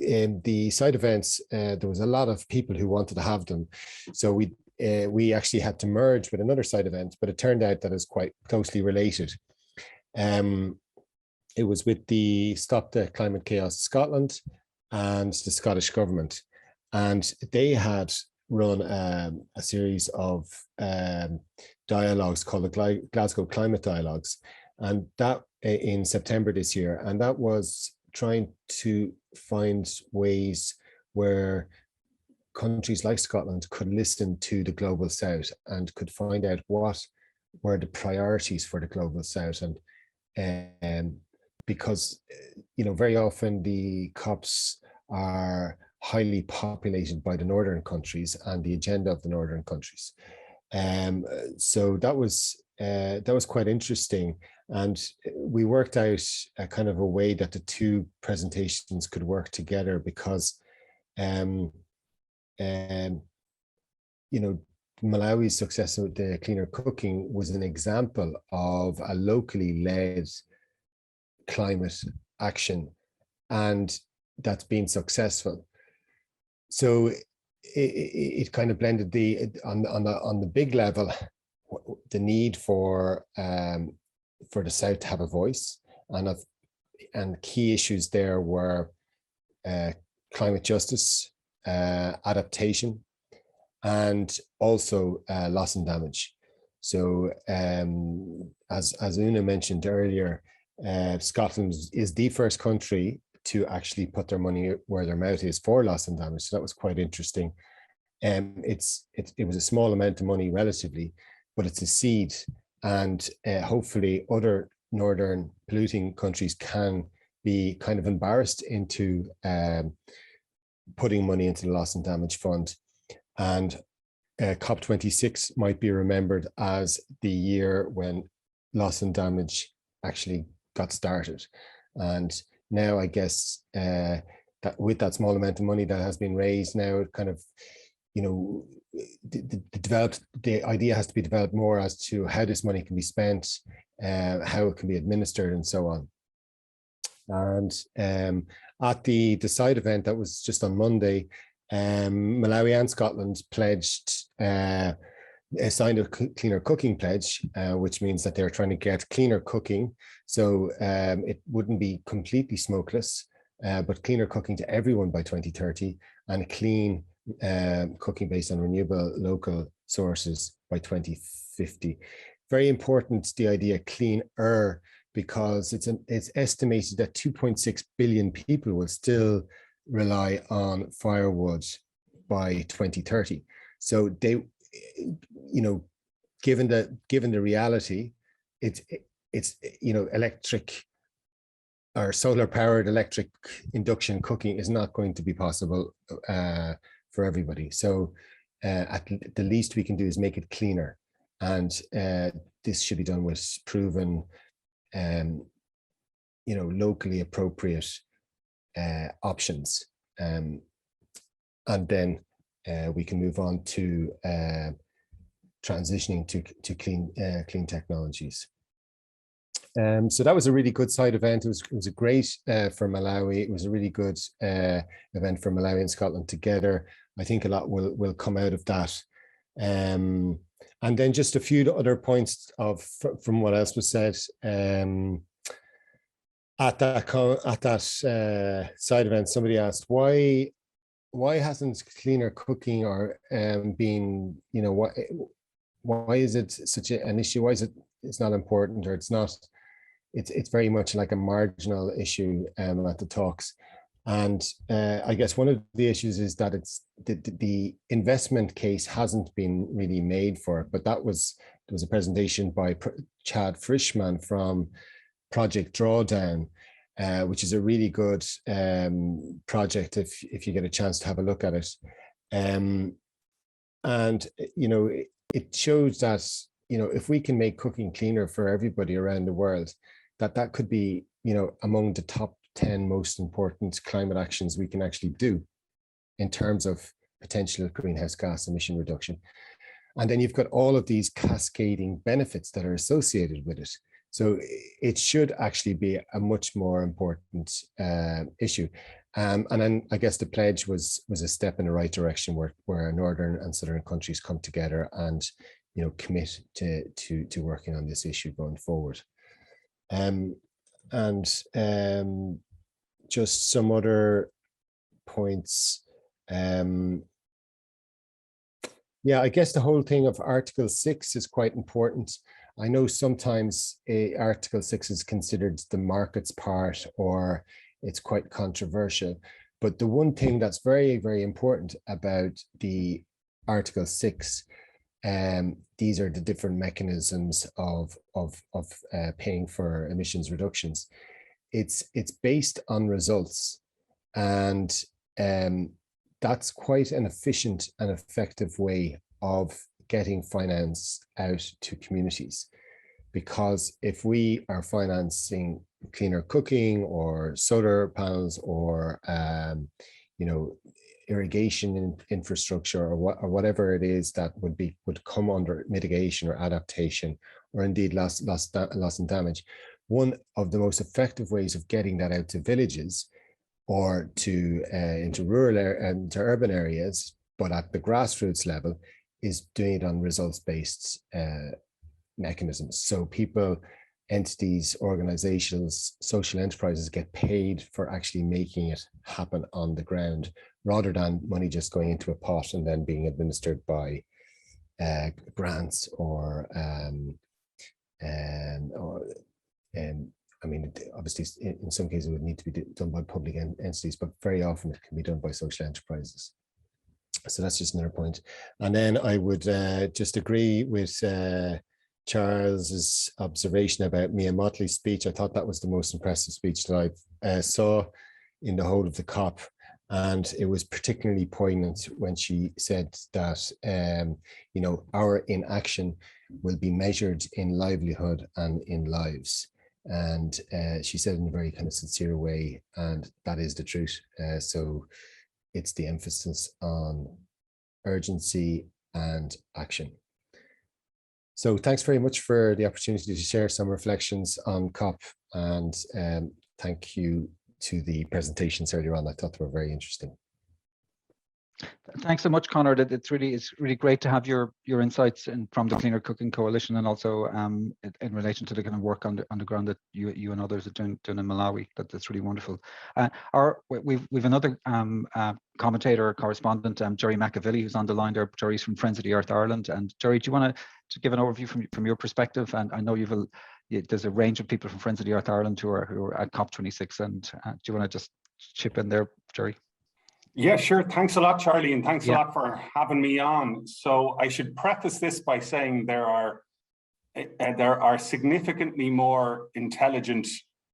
in the side events, there was a lot of people who wanted to have them. So we actually had to merge with another side event, but it turned out that it's quite closely related. It was with the Stop the Climate Chaos Scotland and the Scottish government. And they had run a series of dialogues called the Glasgow Climate Dialogues. And that in September this year. And that was trying to find ways where countries like Scotland could listen to the global south and could find out what were the priorities for the global south. And because, you know, very often the COPs are highly populated by the northern countries and the agenda of the northern countries. So that was quite interesting. And we worked out a kind of a way that the two presentations could work together, because, you know, Malawi's success with the cleaner cooking was an example of a locally led climate action, and that's been successful. So it kind of blended on the big level, the need for the South to have a voice, and key issues there were climate justice, adaptation, and also loss and damage. So as Una mentioned earlier, Scotland is the first country to actually put their money where their mouth is for loss and damage. So that was quite interesting. It was a small amount of money relatively, but it's a seed, and hopefully other northern polluting countries can be kind of embarrassed into putting money into the loss and damage fund. And COP26 might be remembered as the year when loss and damage actually got started. And now I guess that with that small amount of money that has been raised now, kind of, you know, the idea has to be developed more as to how this money can be spent, how it can be administered, and so on. And at the side event that was just on Monday, Malawi and Scotland pledged, signed a cleaner cooking pledge, which means that they're trying to get cleaner cooking. So it wouldn't be completely smokeless, but cleaner cooking to everyone by 2030, and clean cooking based on renewable local sources by 2050. Very important, the idea cleaner, because it's estimated that 2.6 billion people will still rely on firewood by 2030. So they, you know, given the reality, it's you know, electric or solar powered electric induction cooking is not going to be possible for everybody. So at the least we can do is make it cleaner, and this should be done with proven, you know, locally appropriate options, and then we can move on to transitioning to clean technologies. So that was a really good side event. It was a great for Malawi. It was a really good event for Malawi and Scotland together. I think a lot will come out of that. And then just a few other points from what else was said. At that side event, somebody asked why hasn't cleaner cooking or been, you know, why is it such an issue? Why is it's not important, or it's very much like a marginal issue at the talks. And I guess one of the issues is that it's the investment case hasn't been really made for it. But there was a presentation by Chad Frischman from Project Drawdown, which is a really good project if you get a chance to have a look at it. And you know, it shows that, you know, if we can make cooking cleaner for everybody around the world, that could be, you know, among the top 10 most important climate actions we can actually do in terms of potential greenhouse gas emission reduction. And then you've got all of these cascading benefits that are associated with it. So it should actually be a much more important issue. And then I guess the pledge was a step in the right direction, where northern and southern countries come together and commit to working on this issue going forward. Just some other points. Yeah, I guess the whole thing of Article 6 is quite important. I know sometimes Article 6 is considered the markets part, or it's quite controversial. But the one thing that's very, very important about the Article 6, these are the different mechanisms of paying for emissions reductions. It's based on results, and that's quite an efficient and effective way of getting finance out to communities. Because if we are financing cleaner cooking or solar panels or irrigation infrastructure or whatever it is that would come under mitigation or adaptation, or indeed loss and damage, one of the most effective ways of getting that out to villages or to into rural and to urban areas, but at the grassroots level, is doing it on results-based mechanisms. So people, entities, organizations, social enterprises get paid for actually making it happen on the ground, rather than money just going into a pot and then being administered by grants or I mean, obviously, in some cases, it would need to be done by public entities, but very often it can be done by social enterprises. So that's just another point. And then I would just agree with Charles's observation about Mia Motley's speech. I thought that was the most impressive speech that I saw in the whole of the COP. And it was particularly poignant when she said that, our inaction will be measured in livelihood and in lives. And she said in a very kind of sincere way, and that is the truth. So it's the emphasis on urgency and action. So thanks very much for the opportunity to share some reflections on COP, and thank you to the presentations earlier on. I thought they were very interesting. Thanks so much, Conor. It's really great to have your insights from the Cleaner Cooking Coalition, and also in relation to the kind of work on the ground that you and others are doing in Malawi. That's really wonderful. We've another commentator, correspondent, Jerry McAvilly, who's on the line there. Jerry's from Friends of the Earth Ireland. And Jerry, do you want to give an overview from your perspective? And I know there's a range of people from Friends of the Earth Ireland who are at COP26, and do you want to just chip in there, Jerry? Yeah, sure. Thanks a lot, Charlie, and thanks a lot for having me on. So I should preface this by saying there are significantly more intelligent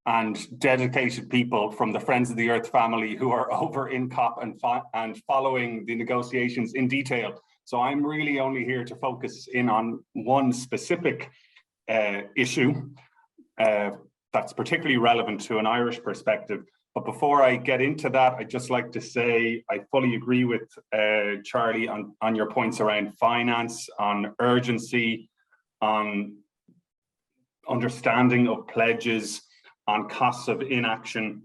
and dedicated people from the Friends of the Earth family who are over in COP and following the negotiations in detail. So I'm really only here to focus in on one specific issue that's particularly relevant to an Irish perspective. But before I get into that, I'd just like to say I fully agree with Charlie on your points around finance, on urgency, on understanding of pledges, on costs of inaction,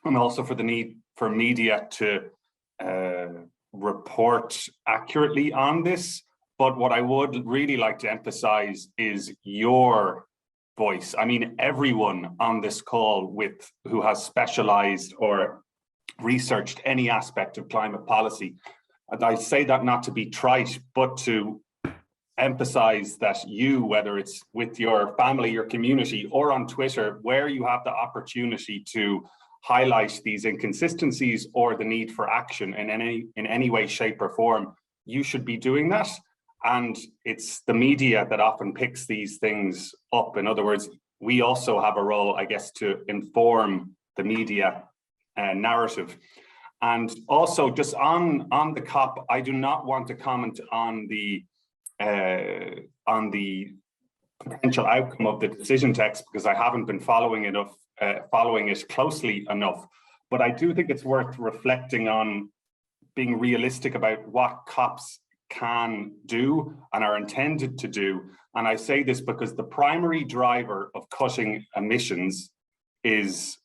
and also for the need for media to report accurately on this. But what I would really like to emphasize is your voice. I mean, everyone on this call who has specialized or researched any aspect of climate policy. And I say that not to be trite, but to emphasize that you, whether it's with your family, your community, or on Twitter, where you have the opportunity to highlight these inconsistencies or the need for action in any way, shape, or form, you should be doing that. And it's the media that often picks these things up. In other words, we also have a role, I guess, to inform the media narrative. And also, just on the COP, I do not want to comment on the potential outcome of the decision text, because I haven't been following it closely enough. But I do think it's worth reflecting on being realistic about what COPs can do and are intended to do. And I say this because the primary driver of cutting emissions is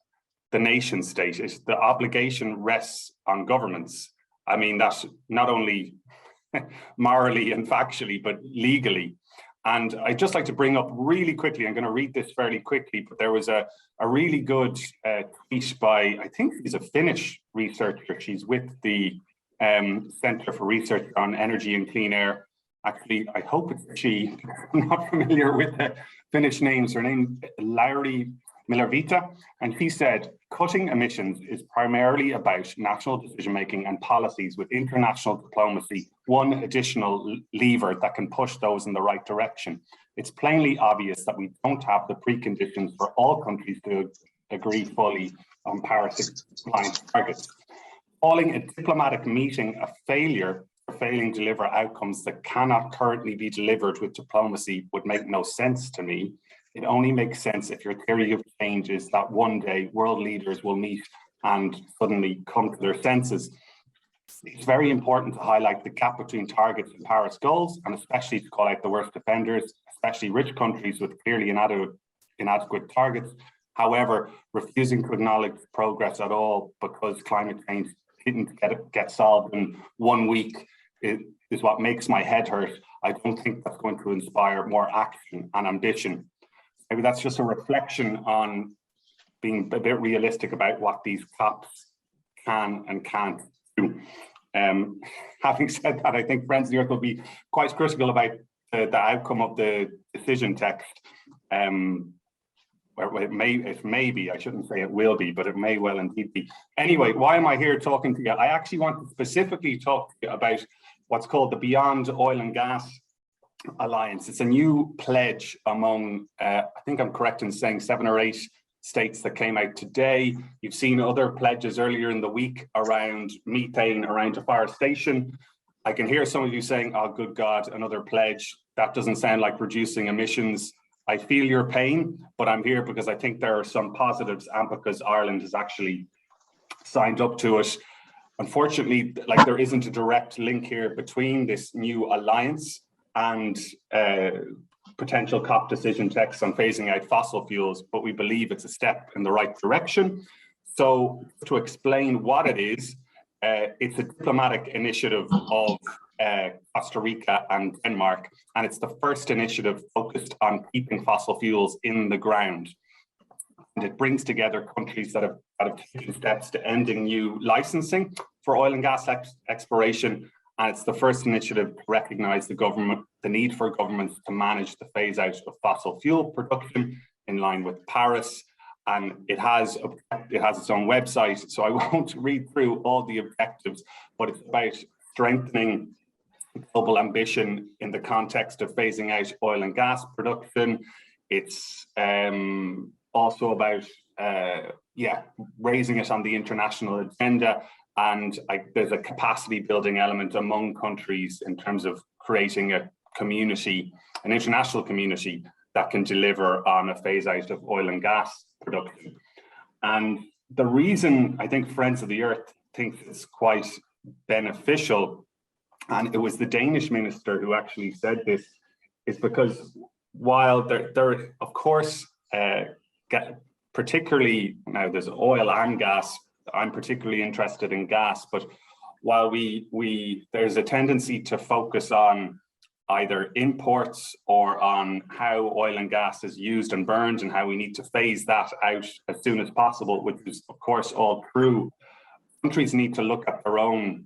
the nation state. The obligation rests on governments. I mean, that's not only morally and factually, but legally. And I'd just like to bring up really quickly, I'm going to read this fairly quickly, but there was a really good tweet by, I think she's a Finnish researcher. She's with the Centre for Research on Energy and Clean Air. Actually, I hope it's she. I'm not familiar with the Finnish names. Her name is Lauri Milarvita, and she said, cutting emissions is primarily about national decision-making and policies with international diplomacy, one additional lever that can push those in the right direction. It's plainly obvious that we don't have the preconditions for all countries to agree fully on Paris compliance targets. Calling a diplomatic meeting a failure for failing to deliver outcomes that cannot currently be delivered with diplomacy would make no sense to me. It only makes sense if your theory of change is that one day world leaders will meet and suddenly come to their senses. It's very important to highlight the gap between targets and Paris goals, and especially to call out the worst offenders, especially rich countries with clearly inadequate targets. However, refusing to acknowledge progress at all because climate change didn't get solved in 1 week is what makes my head hurt. I don't think that's going to inspire more action and ambition. Maybe that's just a reflection on being a bit realistic about what these COPs can and can't do. Having said that, I think Friends of the Earth will be quite critical about the outcome of the decision text. It may be, I shouldn't say it will be, but it may well indeed be. Anyway, why am I here talking to you? I actually want to specifically talk to you about what's called the Beyond Oil and Gas Alliance. It's a new pledge among, I think I'm correct in saying 7 or 8 states that came out today. You've seen other pledges earlier in the week around methane, around deforestation. I can hear some of you saying, oh, good God, another pledge. That doesn't sound like reducing emissions. I feel your pain, but I'm here because I think there are some positives and because Ireland has actually signed up to it. Unfortunately, like there isn't a direct link here between this new alliance and potential COP decision text on phasing out fossil fuels, but we believe it's a step in the right direction. So to explain what it is, it's a diplomatic initiative of Costa Rica and Denmark, and it's the first initiative focused on keeping fossil fuels in the ground. And it brings together countries that have taken steps to ending new licensing for oil and gas exploration. And it's the first initiative to recognise the need for governments to manage the phase out of fossil fuel production in line with Paris. And it has its own website, so I won't read through all the objectives, but it's about strengthening global ambition in the context of phasing out oil and gas production. It's also about raising it on the international agenda. And there's a capacity building element among countries in terms of creating a community, an international community that can deliver on a phase out of oil and gas production. And the reason I think Friends of the Earth thinks it's quite beneficial, and it was the Danish minister who actually said this, is because while there of course, particularly now there's oil and gas, I'm particularly interested in gas, but while there's a tendency to focus on either imports or on how oil and gas is used and burned and how we need to phase that out as soon as possible, which is of course all true. Countries need to look at their own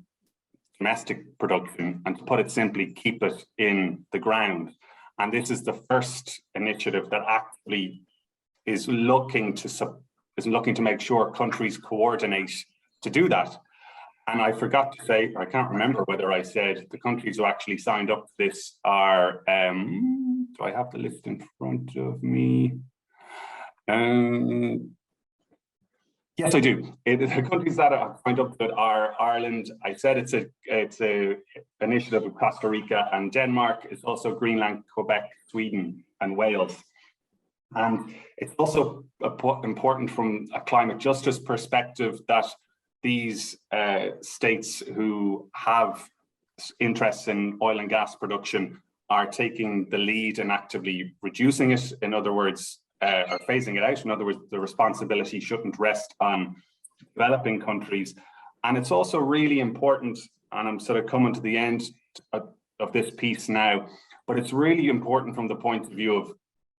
domestic production and, to put it simply, keep it in the ground. And this is the first initiative that actually is looking to make sure countries coordinate to do that. And I forgot to say, I can't remember whether I said the countries who actually signed up to this are, do I have the list in front of me? Yes, I do. The countries that are signed up to it are Ireland. I said it's a initiative of Costa Rica and Denmark. It's also Greenland, Quebec, Sweden, and Wales. And it's also important from a climate justice perspective that these states who have interests in oil and gas production are taking the lead and actively reducing it. In other words, or phasing it out. In other words, the responsibility shouldn't rest on developing countries. And it's also really important, and I'm sort of coming to the end of this piece now, but it's really important from the point of view of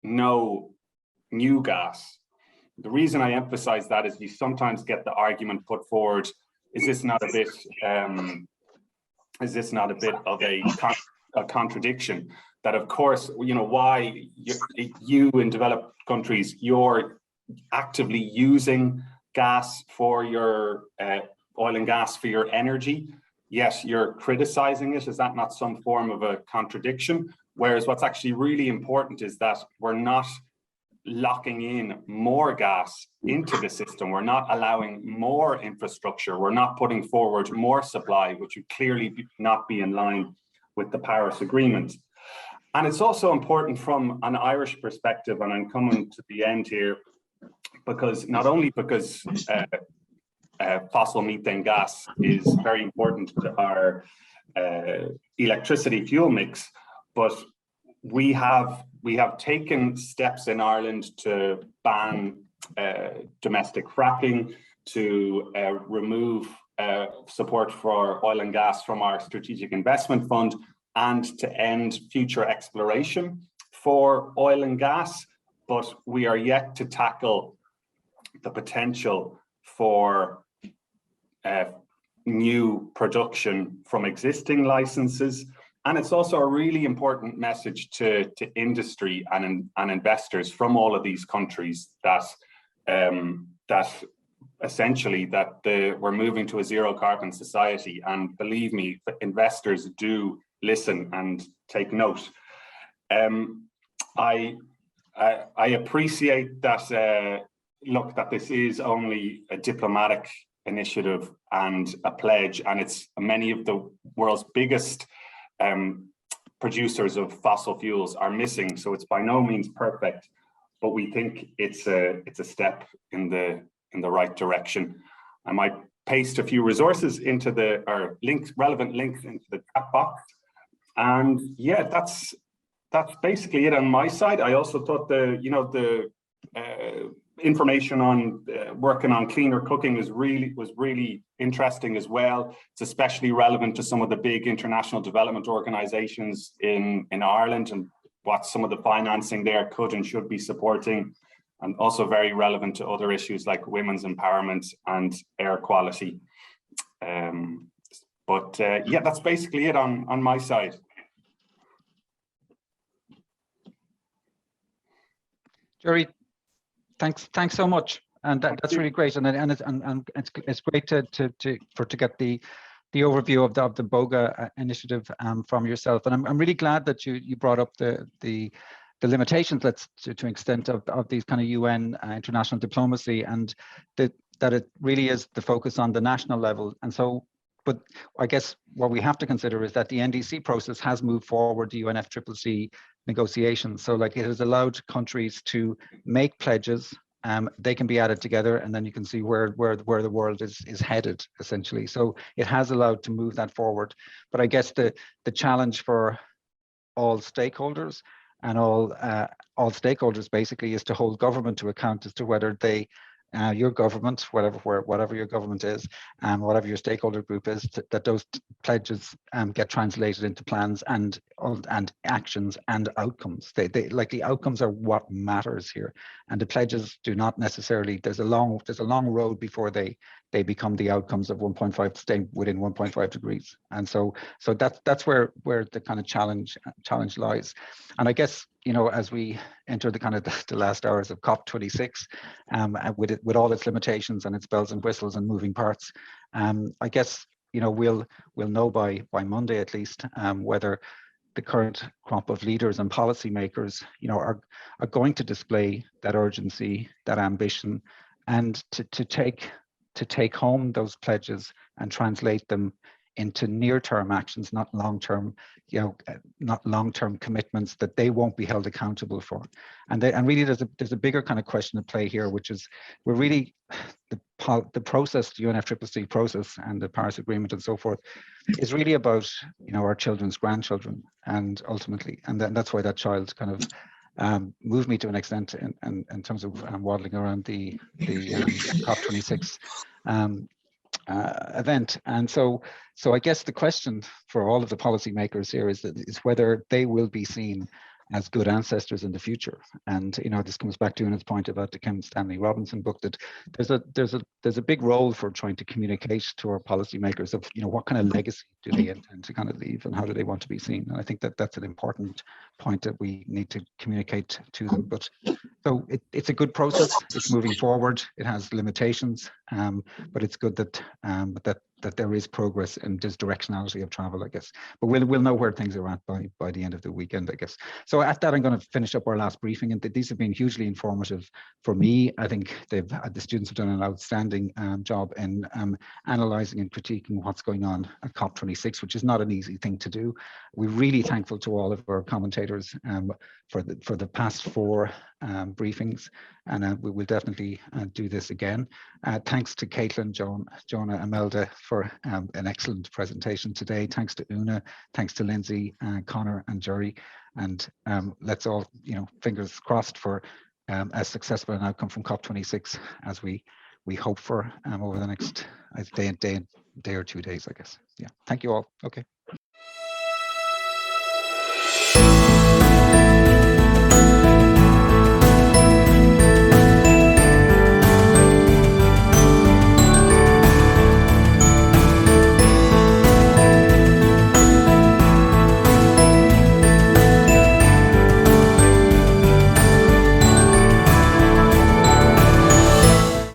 no new gas. The reason I emphasize that is you sometimes get the argument put forward, is this not a bit of a contradiction? That of course, you know, why you in developed countries, you're actively using gas for your oil and gas for your energy. Yes, you're criticizing it. Is that not some form of a contradiction? Whereas what's actually really important is that we're not locking in more gas into the system. We're not allowing more infrastructure. We're not putting forward more supply, which would clearly not be in line with the Paris Agreement. And it's also important from an Irish perspective, and I'm coming to the end here, because not only because fossil methane gas is very important to our electricity fuel mix, but we have taken steps in Ireland to ban domestic fracking, to remove support for oil and gas from our strategic investment fund, and to end future exploration for oil and gas. But we are yet to tackle the potential for new production from existing licenses. And it's also a really important message to industry and investors from all of these countries that essentially we're moving to a zero carbon society. And believe me, investors do listen and take note. I appreciate that look, that this is only a diplomatic initiative and a pledge, and it's many of the world's biggest producers of fossil fuels are missing, so it's by no means perfect, but we think it's a step in the right direction. I might paste a few resources into relevant links into the chat box, and yeah, that's basically it on my side. I also thought the information on working on cleaner cooking was really interesting as well. It's especially relevant to some of the big international development organizations in Ireland, and what some of the financing there could and should be supporting, and also very relevant to other issues like women's empowerment and air quality. Yeah, that's basically it on my side. Jerry, thanks so much, and that's really great, and it's great to get the overview of the BOGA initiative from yourself, and I'm really glad that you brought up the limitations, to an extent, of these kind of UN international diplomacy, and that it really is the focus on the national level. And so, but I guess what we have to consider is that the NDC process has moved forward the UNFCCC negotiations. So like, it has allowed countries to make pledges, they can be added together, and then you can see where the world is headed, essentially. So it has allowed to move that forward. But I guess the challenge for all stakeholders and all stakeholders basically is to hold government to account as to whether they your government, whatever your government is, whatever your stakeholder group is, that those pledges get translated into plans and actions and outcomes. They like, the outcomes are what matters here, and the pledges do not necessarily. There's a long road before they become the outcomes of 1.5, staying within 1.5 degrees. And so that's where the kind of challenge lies. And I guess, you know, as we enter the last hours of COP26, with all its limitations and its bells and whistles and moving parts, I guess, you know, we'll know by Monday at least whether the current crop of leaders and policymakers, you know, are going to display that urgency, that ambition, and to take home those pledges and translate them into near-term actions, not long-term, not long-term commitments that they won't be held accountable for. And really, there's a bigger kind of question at play here, which is, we're really the process, the UNFCCC process, and the Paris Agreement and so forth, is really about, you know, our children's grandchildren, and ultimately, and then that's why that child kind of moved me to an extent in terms of waddling around the COP26 event. And so I guess the question for all of the policymakers here is whether they will be seen as good ancestors in the future. And this comes back to Una's point about the Kim Stanley Robinson book, that there's a big role for trying to communicate to our policymakers of what kind of legacy do they intend to kind of leave, and how do they want to be seen. And I think that that's an important point that we need to communicate to them. But so it's a good process. It's moving forward. It has limitations, but it's good that that there is progress and there's directionality of travel, I guess. But we'll know where things are at by the end of the weekend, I guess. So at that, I'm going to finish up our last briefing, and these have been hugely informative for me. I think the students have done an outstanding job in analysing and critiquing what's going on at COP26, which is not an easy thing to do. We're really thankful to all of our commentators for the past 4 briefings, and we will definitely do this again. Thanks to Caitlin, Jonah, Imelda for an excellent presentation today. Thanks to Una, thanks to Lindsay, Connor and Jerry, and let's all, fingers crossed for as successful an outcome from COP26 as we hope for over the next day or 2 days, I guess. Yeah, thank you all. Okay.